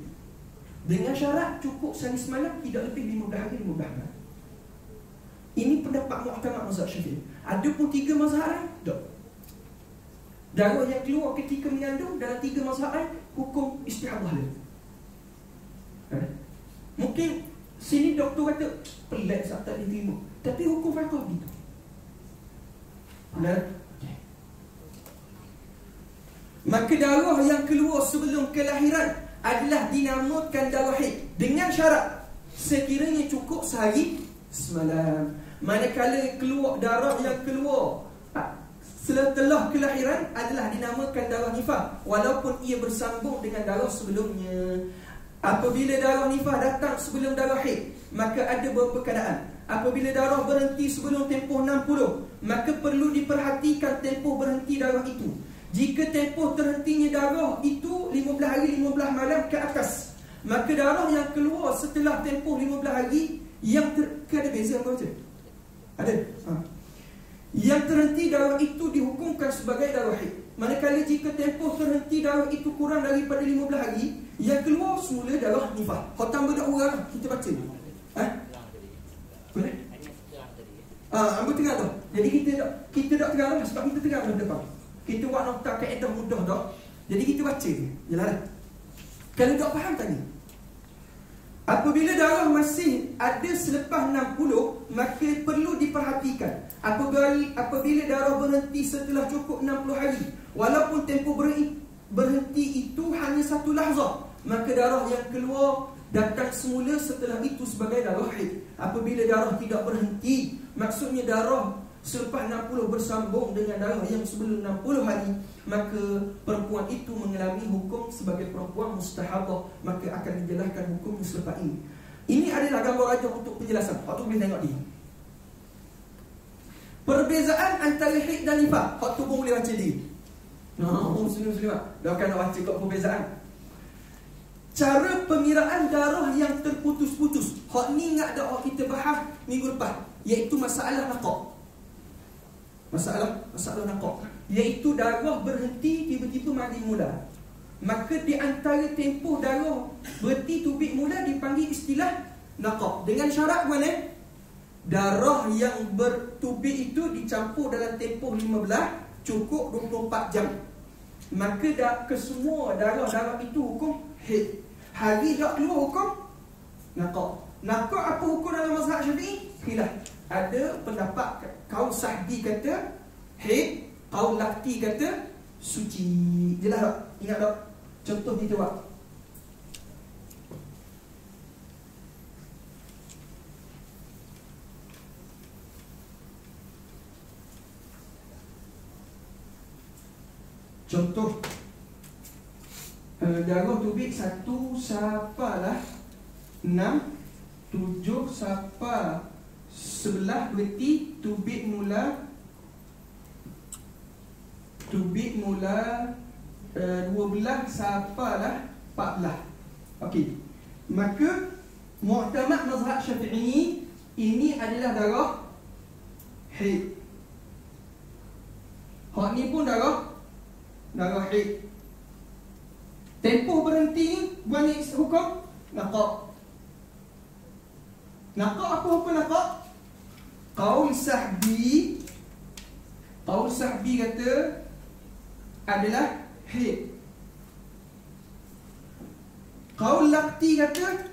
Dengan syarat cukup salis malam tidak lebih 15 hari 15 malam. Ini pendapat muktamad mazhab Syafi'i. Ada pun 3 mazhab lain? Tak. Darah yang keluar ketika mengandung dalam 3 mazhab lain hukum istihadah dia. Mungkin sini doktor kata pelik saat tak diterima, tapi hukum fiqh begitu. Benar? Maka darah yang keluar sebelum kelahiran adalah dinamakan darah haid dengan syarat sekiranya cukup sehari semalam. Manakala keluar darah yang keluar setelah kelahiran adalah dinamakan darah nifas walaupun ia bersambung dengan darah sebelumnya. Apabila darah nifas datang sebelum darah haid, maka ada beberapa keadaan. Apabila darah berhenti sebelum tempoh 60, maka perlu diperhatikan tempoh berhenti darah itu. Jika tempoh terhentinya darah itu 15 hari 15 malam ke atas, maka darah yang keluar setelah tempoh 15 hari yang ada beza apa macam? Ada? Yang terhenti darah itu dihukumkan sebagai darah haid. Manakala jika tempoh terhenti darah itu kurang daripada 15 hari, yang keluar semula darah nifas. Khotam bedak orang kita baca. Boleh? Ambil tengah tu. Jadi kita tak terang lah, sebab kita terang dah depan. Kita buat nota kaedah mudah dah. Jadi kita baca je. Yalah. Kalau tak faham tanya. Apabila darah masih ada selepas 60, maka perlu diperhatikan. Apabila darah berhenti setelah cukup 60 hari, walaupun tempoh berhenti itu hanya satu lahzah, maka darah yang keluar datang semula setelah itu sebagai darah haid. Apabila darah tidak berhenti, maksudnya darah selepas 60 bersambung dengan darah yang sebelum 60 hari, maka perempuan itu mengalami hukum sebagai perempuan mustahadah, maka akan dijelaskan hukum selepas ini. Ini adalah gambar rajah untuk penjelasan. Hak tu boleh tengok dia. Perbezaan antara haid dan nifas. Hak tu pun boleh baca dia. Muslim-muslimat. Dah akan nak baca kat perbezaan. Cara pengiraan darah yang terputus-putus. Hak ni ingat dah kita bahas minggu lepas, iaitu masalah naqab. Masalah naqab, iaitu darah berhenti tiba-tiba mandi mula. Maka di antara tempoh darah berhenti tubik mula dipanggil istilah naqab. Dengan syarat mana? Darah yang bertubik itu dicampur dalam tempoh 15 cukup 24 jam. Maka kesemua darah-darah itu hukum haid. Hari tak keluar hukum naqab. Naqab apa hukum dalam mazhab Syafi'i? Khilaf. Ada pendapat kaum Sahbi kata haid, kaum Lakti kata suci. Jelas tak? Ingat tak? Contoh kita buat. Contoh darah tubik 1 sapalah 6 7 sapa 11 berarti tubik mula 12 sapalah 14. Okey. Maka muktamad mazhab Syafi'i ini adalah darah haid. Hak ni pun darah haid. Tempoh berhenti buat hukum naqab. Naqab apa hukum naqab? Qaul Sahbi kata adalah haid. Qaul Lakti kata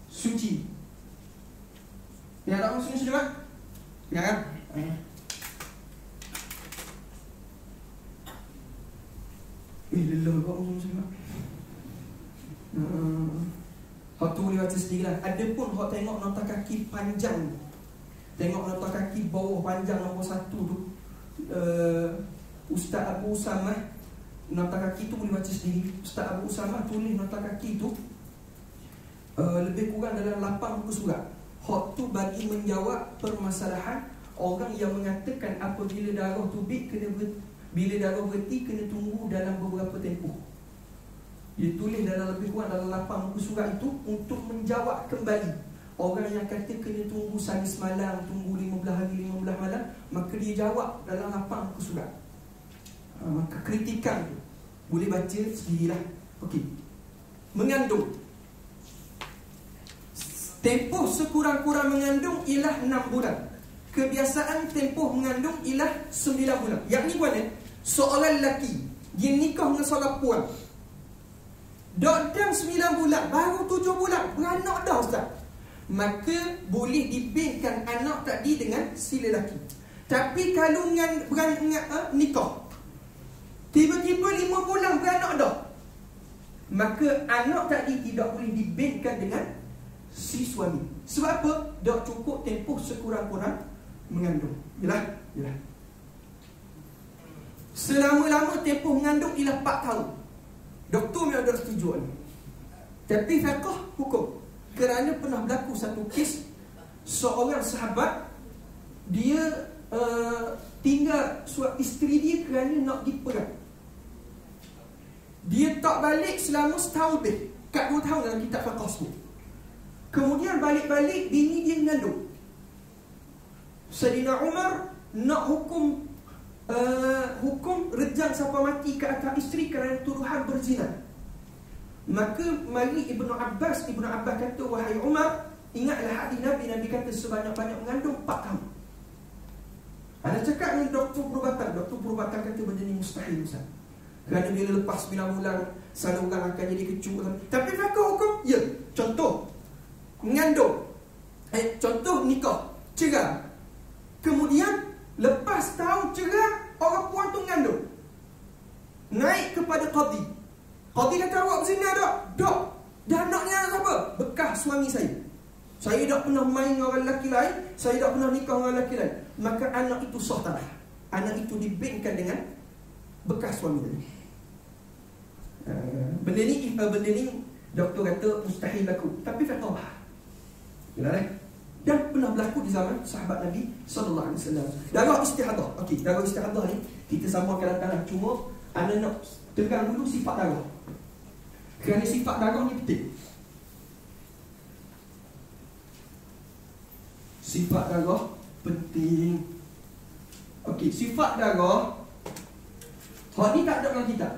suci. Ya tak maksudnya sudah kan? Ya kan? Lelah kau maksudnya. Hak tu boleh baca sendiri lah. Ada pun hak tengok nota kaki panjang. Tengok nota kaki bawah panjang nombor 1 tu. Ustaz Abu Usamah, nota kaki tu boleh baca sendiri. Ustaz Abu Usamah tulis nota kaki tu lebih kurang dalam 8 buku surat. hak tu bagi menjawab permasalahan orang yang mengatakan apabila darah tubik bila darah berhenti kena tunggu dalam beberapa tempoh. Dia tulis dalam lebih kurang dalam 8 muka surat itu untuk menjawab kembali orang yang kata kena tunggu sehari semalam, tunggu 15 hari 15 malam. Maka dia jawab dalam 8 muka surat. Maka kritikan tu boleh baca sendirilah. Okey. Mengandung, tempoh sekurang-kurang mengandung ialah 6 bulan. Kebiasaan tempoh mengandung ialah 9 bulan. Yang ni puan, seorang lelaki dia nikah dengan seorang puan, dah 9 bulan, baru 7 bulan beranak dah ustaz. Maka boleh dibinkan anak tadi dengan si lelaki. Tapi kalau nikah tiba-tiba 5 bulan beranak dah, maka anak tadi tidak boleh dibinkan dengan si suami. Sebab apa? Dah cukup tempoh sekurang-kurang mengandung. Yalah. Selama-lama tempoh mengandung ialah 4 tahun. Doktor memang dah setuju ni. Tapi fiqh hukum, kerana pernah berlaku satu kes seorang sahabat, dia tinggal isteri dia kerana nak pergi perang. Dia tak balik selama setahun lebih, kat 2 tahun dalam kitab fiqh sebut. Kemudian balik-balik bini dia mengandung. Sayyidina Umar nak hukum rejam sampai mati ke atas isteri kerana tuduhan berzina. Maka mari Ibnu Abbas kata, wahai Umar, ingatlah hadis Nabi kata sebanyak-banyak mengandung 4 tahun. Ada cakap dengan doktor perubatan kata benda ni mustahil Ustaz. Kerana bila lepas 9 bulan salah orang akan jadi kecut. Tapi fiqh hukum, ya, contoh mengandung, contoh nikah, cerai. Kemudian lepas tahun cerai, orang puan tu mengandung, naik kepada qadi. Qadi kata awak berzina tak? Tak. Dan anaknya apa? Bekas suami saya. Saya tak pernah main dengan orang lelaki lain, saya tak pernah nikah dengan orang lelaki lain. Maka anak itu sah tanah. Anak itu dibinkan dengan bekas suami tadi. Benda ni doktor kata mustahil berlaku, tapi fiqh yalah. Dan pernah berlaku di zaman sahabat Nabi sallallahu alaihi wasallam. Darah istihadah. Okey, darah istihadah ni kita sambungkan dalam. Cuma anda nak tegang dulu sifat darah. Kerana sifat darah ni penting. Sifat darah penting. Okey, sifat darah hak ni tak ada dalam kitab.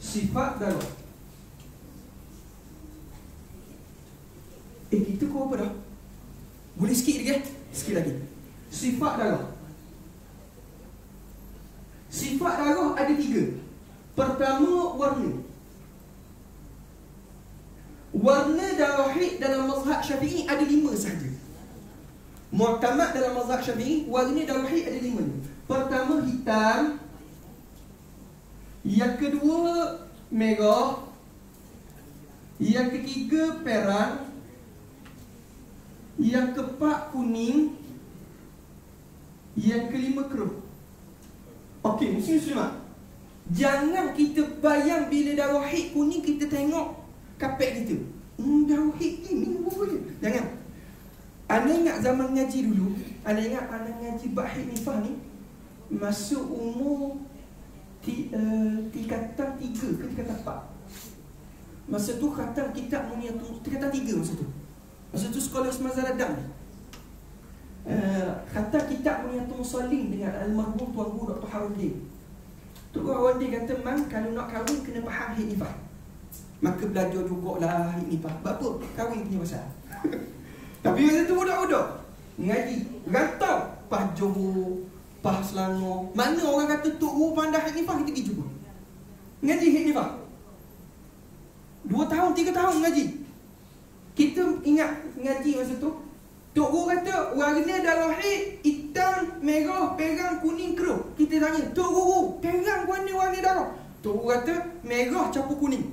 Sifat darah. Kita kau apa dah? Boleh sikit lagi? Sikit lagi. Sifat darah. Sifat darah ada 3. Pertama, warna. Warna darah haid dalam mazhab Syafi'i ada 5 sahaja. Mu'tamad dalam mazhab Syafi'i, warna darah haid ada 5. Pertama, hitam. Yang kedua, merah. Yang ketiga, perang. Yang keempat, kuning. Yang kelima, keruh. Okey, muslim-muslimat, jangan kita bayang bila darah haid kuning kita tengok kapet kita. Darah haid ni boleh. Jangan. Anda ingat zaman ngaji dulu, anda ingat anda ngaji bab haid nifas ni masa umur tingkatan 3 ke tingkatan 4. Masa tu khatam kitab Muniatul, tingkatan 3 masa tu. Masa tu sekolah Usman Zaradam ni. Khatam kitab Muniatul Musallin dengan almarhum Tuan Guru Dr. Harundin. Tuan Guru Harundin kata, "Man, kalau nak kahwin kena faham haid nifas." Maka belajar jugalah haid nifas. Apa? Kahwin punya pasal. Tapi masa tu budak-budak ngaji, rantau pas Johor, pas Selangor. Mana orang kata Tok Guru pandai haid nifas, kita pergi jumpa. Ngaji haid nifas. 2 tahun, 3 tahun ngaji. Kita ingat ngaji masa tu, Tok Guru kata warna darah haid hitam, merah, perang, kuning, keruh. Kita tanya, Tok Guru, perang warna darah? Tok Guru kata merah campur kuning.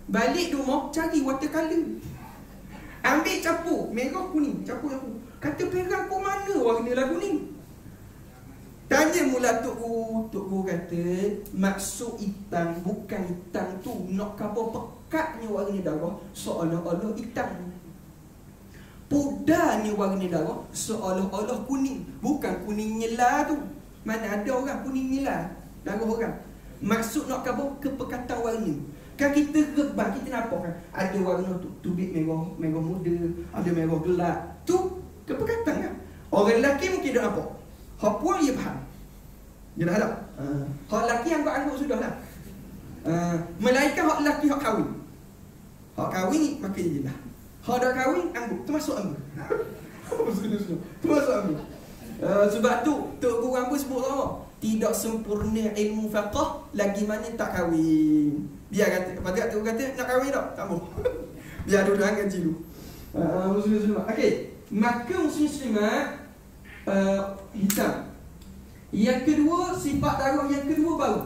Balik rumah cari watercolor, ambil capur merah kuning, capur. Kata perang pun mana warna lah kuning? Tanya mula Tok Guru. Tok Guru kata maksud hitam bukan hitam tu nak cover pekatnya warna darah, seolah-olah hitam. Pudar ni warna darah seolah-olah kuning. Bukan kuning nyela tu. Mana ada orang kuning nyela darah orang. Maksud nak kabur kepekatan warna. Kan kita rebah, kita nampak kan ada warna tu tubik merah muda, ada merah gelap. Tu kepekatan kan. Orang lelaki mungkin tak nampak. Hak puan dia faham. Dia dah tak? Hak lelaki anggap-anggap sudah lah. Melainkan hak lelaki hak kahwin. Hak kahwin makin je lah. Hak dah kahwin anggap termasuk anggap. Termasuk anggap. Sebab tu Tok Guru Ambu sebut apa? Tidak sempurna ilmu fiqh lagi mana tak kahwin. Biar kata, pada Tok kata nak kahwin tak? Tak mau. Biar dulu gaji dulu. Muslim-muslimat. Okey, maka muslim-muslimat hitam. Yang kedua, sifat darah yang kedua bau.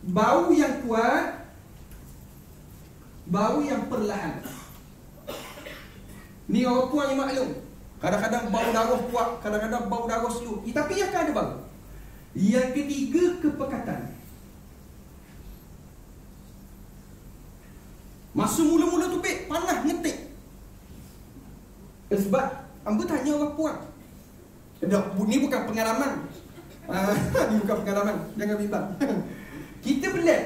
Bau yang kuat, bau yang perlahan. Ni orang puan yang maklum. Kadang-kadang bau darah kuat, kadang-kadang bau darah slow. Tapi yang akan ada bau. Yang ketiga, kepekatan. Masa mula-mula tubik, panas, ngetik. Sebab Ambo tanya orang puan. Ni bukan pengalaman. Ni bukan pengalaman. Jangan bimbang. Kita pelik.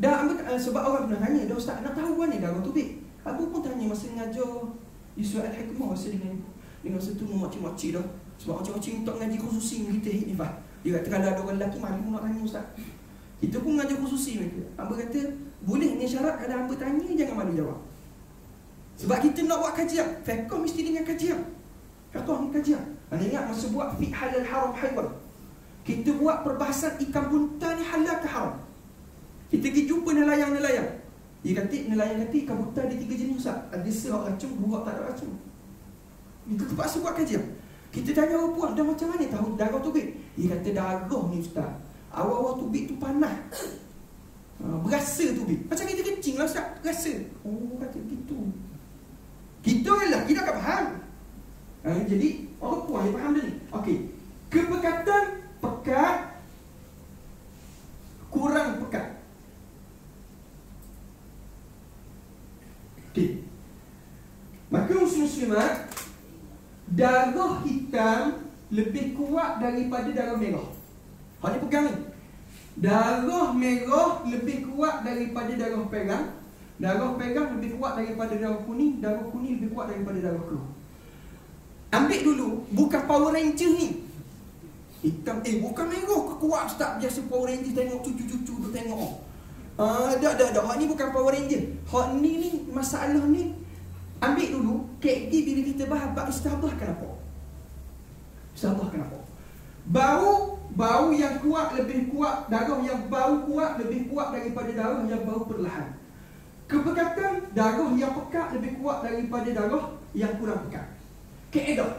Dah Ambo, sebab orang pernah tanya, dah ustaz nak tahu mana darah tubik. Ambo pun tanya masa ngajar isu al-hikmah masa dengan satu makcik-makcik dah. Sebab makcik-makcik minta ngaji khususi kita ni Fah. Dia kata kalau ada orang lelaki mari pun nak tanya ustaz. Kita pun ngajar khususi mereka. Ambo kata boleh ni syarat kalau Ambo tanya jangan malu jawab. Sebab kita nak buat kajian. Fiqh mesti dengan kajian. Fiqh ni kajian. Anda ingat masa buat fiqh halal haram haiwan. Kita buat perbahasan ikan buntal ni halal ke haram. Kita pergi jumpa nelayan-nelayan. Dia kata nelayan kata ikan buntal ada 3 jenis ustaz. Ada serak racun, burak tak ada racun. Kita terpaksa buat kajian. Kita tanya orang puan, dah macam mana tahu darah tubik? Dia kata darah ni ustaz, awal-awal tubik tu panas. Berasa tubik. Macam kita kencing lah ustaz, rasa. Oh kata begitu. Kita lah, kita akan faham. Jadi orang puan yang faham dia ni. Okey. Kepekatan, pekat, kurang pekat. Okey. Maka muslim-muslimat, darah hitam lebih kuat daripada darah merah. Hak ni pegang ni. Darah merah lebih kuat daripada darah perang. Darah perang lebih kuat daripada darah kuning. Darah kuning lebih kuat daripada darah keruh. Ambil dulu, bukan Power Ranger ni. Hitam, bukan merah ke kuat ustaz. Biasa Power Ranger tengok cucu-cucu tu tengok. Tak. Hak ni bukan Power Ranger. Hak ni masalah ni. Ambil dulu, KD bila kita bahas bab istihadah kenapa? Istihadah kenapa? Bau yang kuat lebih kuat, darah yang bau kuat lebih kuat daripada darah yang bau perlahan. Kepekatan, darah yang pekat lebih kuat daripada darah yang kurang pekat. Kaedah.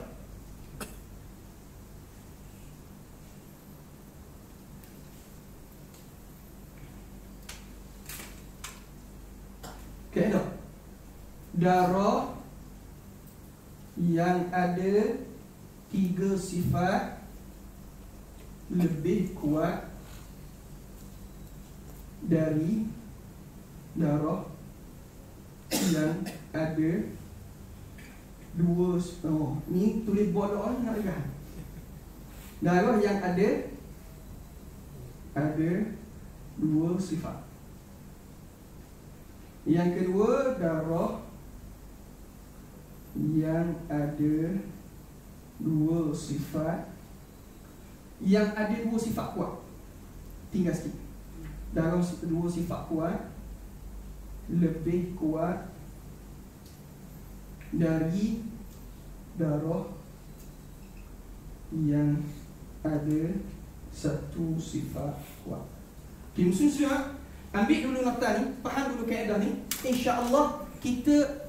Kaedah. Darah yang ada 3 sifat lebih kuat dari darah yang ada 2. Ni tulis bodoh nak lihat. Darah yang ada 2 sifat. Yang kedua, darah yang ada 2 sifat. Yang ada 2 sifat kuat. Tinggal sikit. Darah 2 sifat kuat lebih kuat dari darah yang ada 1 sifat kuat. Okay, muslim-muslimat, ambil dulu nota ni, faham dulu kaedah ni. InsyaAllah kita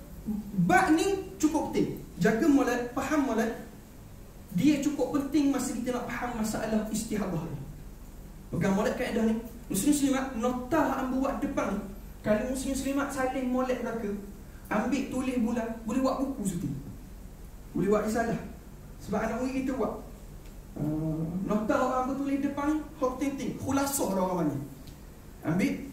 bab ni cukup penting. Jaga molek, faham molek. Dia cukup penting masa kita nak faham masalah istihadah ni. Pegang molek kaedah ni. Muslim-muslimat, nota hang buat depan ni. Kalau muslim-muslimat saling molek mereka, ambil tulis bulan, boleh buat buku situ. Boleh buat risalah. Sebab anak murid kita buat. Nota orang bertulis depan ni, hot ting-ting, khulasah orang mana. Ambil,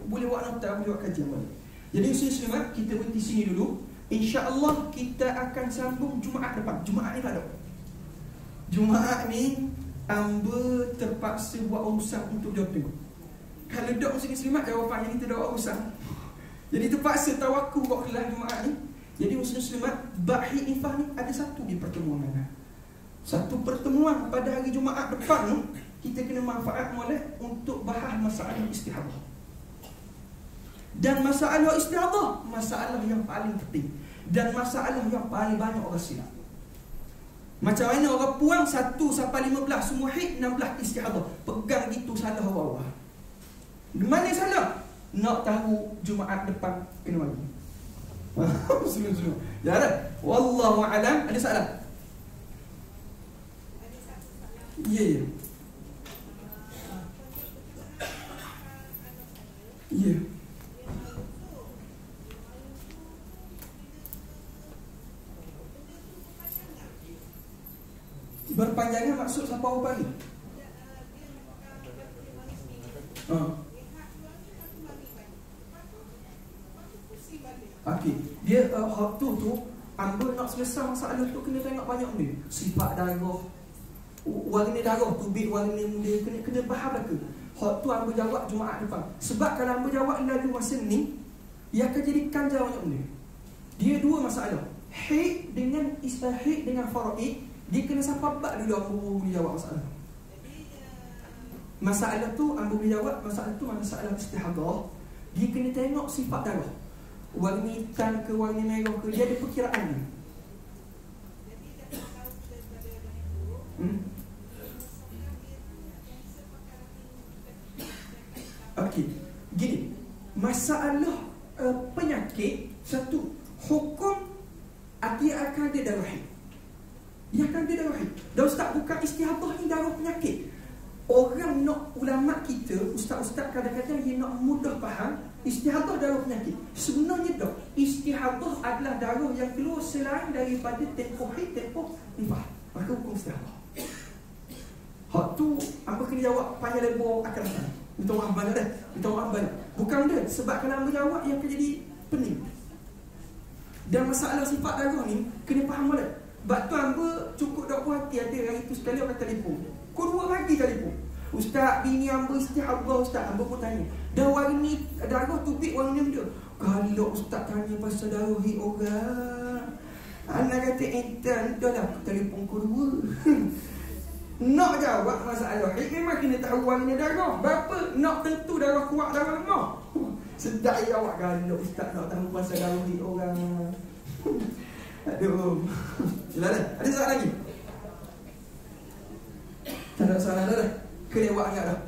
boleh buat nota, boleh buat kajian balik. Jadi muslim-muslimat, kita berhenti sini dulu. InsyaAllah kita akan sambung Jumaat depan. Jumaat ni tak ada. Jumaat ni Amba terpaksa buat urusan untuk jatuh. Kalau dok muslimat jawapannya kita dah urusan. Jadi terpaksa tawakkul buat kelas Jumaat ni. Jadi muslimat Bahid Ifah ni ada satu di pertemuan mana. Satu pertemuan pada hari Jumaat depan tu kita kena manfaat molek untuk bahas masalah istihadah. Dan masalah istihadah masalah yang paling penting dan masalah yang paling banyak orang silap. Macam mana orang puang 1 sampai 15 semua hid, 16 istihadah. Pegang gitu salah awal-awal. Di mana salah? Nak tahu Jumaat depan kena mandi. Semua. Ya dah. Wallahu a'lam. Ada soalan? Ya. Ya. Berpanjangan maksud siapa apa ni? Okey. Dia hak tu Amba nak selesai masalah tu kena tengok banyak benda. Sifat darah, warna darah, tubik warna muda, kena faham ke? Hak tu Amba jawab Jumaat depan. Sebab kalau Amba jawab lalu masa ni, ia akan jadi kanja banyak benda. Dia dua masalah. Haid dengan istihad dengan faraid. Dia kena sahabat dulu Amba boleh jawab masalah. Masalah tu Amba boleh jawab. Masalah tu masalah istihadah. Dia kena tengok sifat darah, warna hitam ke warna merah ke. Dia ada perkiraan ni. Okey. Gini, masalah penyakit satu, hukum dia akan ada darah haid. Dia akan ada darah haid. Dan ustaz bukan istihadah ni darah penyakit. Orang nak, ulama kita, ustaz-ustaz kadang-kadang dia nak mudah faham istihadah darah penyakit. Sebenarnya tak. Istihadah adalah darah yang keluar selain daripada tempoh haid, tempoh nifas. Maka hukum istihadah. Hak tu apa kena jawab panjang lebar akan datang. Minta maaf banyak dah. Minta maaf banyak. Bukan dia. Sebab kalau Amba jawab yang akan jadi pening. Dan masalah sifat darah ni kena faham boleh. Sebab tu Amba cukup tak puas hati ada hari tu sekali orang telefon. Kedua lagi telefon. Ustaz, bini Amba istihadah ustaz. Amba pun tanya. Dah warna darah tubik warna dia. Kalau ustaz tanya pasal darah hid orang, anak kata entan dah lah telefon kedua. Nak jawab masalah hid memang kena tahu warna darah. Berapa nak tentu darah kuat darah lemah. Sedap jawab kalau ustaz nak tahu pasal darah hid orang. Aduh. Silakan. Ada soalan lagi? Tak ada soalan dah. Kelewat agak dah.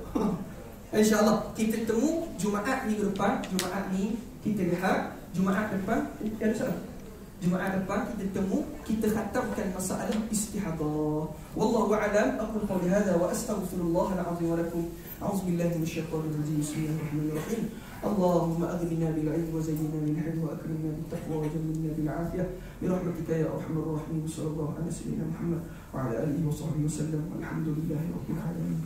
InsyaAllah kita temu Jumaat minggu depan. Jumaat ni kita lihat. Jumaat depan ada soalan. Jumaat depan kita temu, kita khatamkan masalah istihadah. Wallahu a'lam. Aqulu qawli hadha wa astaghfirullah al-'azim wa lakum. A'udzu billahi minasyaitonir rajim. Bismillahirrahmanirrahim. Allahumma aghnina bil 'ilmi wa zayyinna bil 'ilmi wa akrimna bit taqwa wa jammilna bil 'afiyah bi rahmatika ya arhamar rahimin. Sallallahu ala sayyidina Muhammad wa ala alihi wa sahbihi wasallam. Walhamdulillahi rabbil alamin.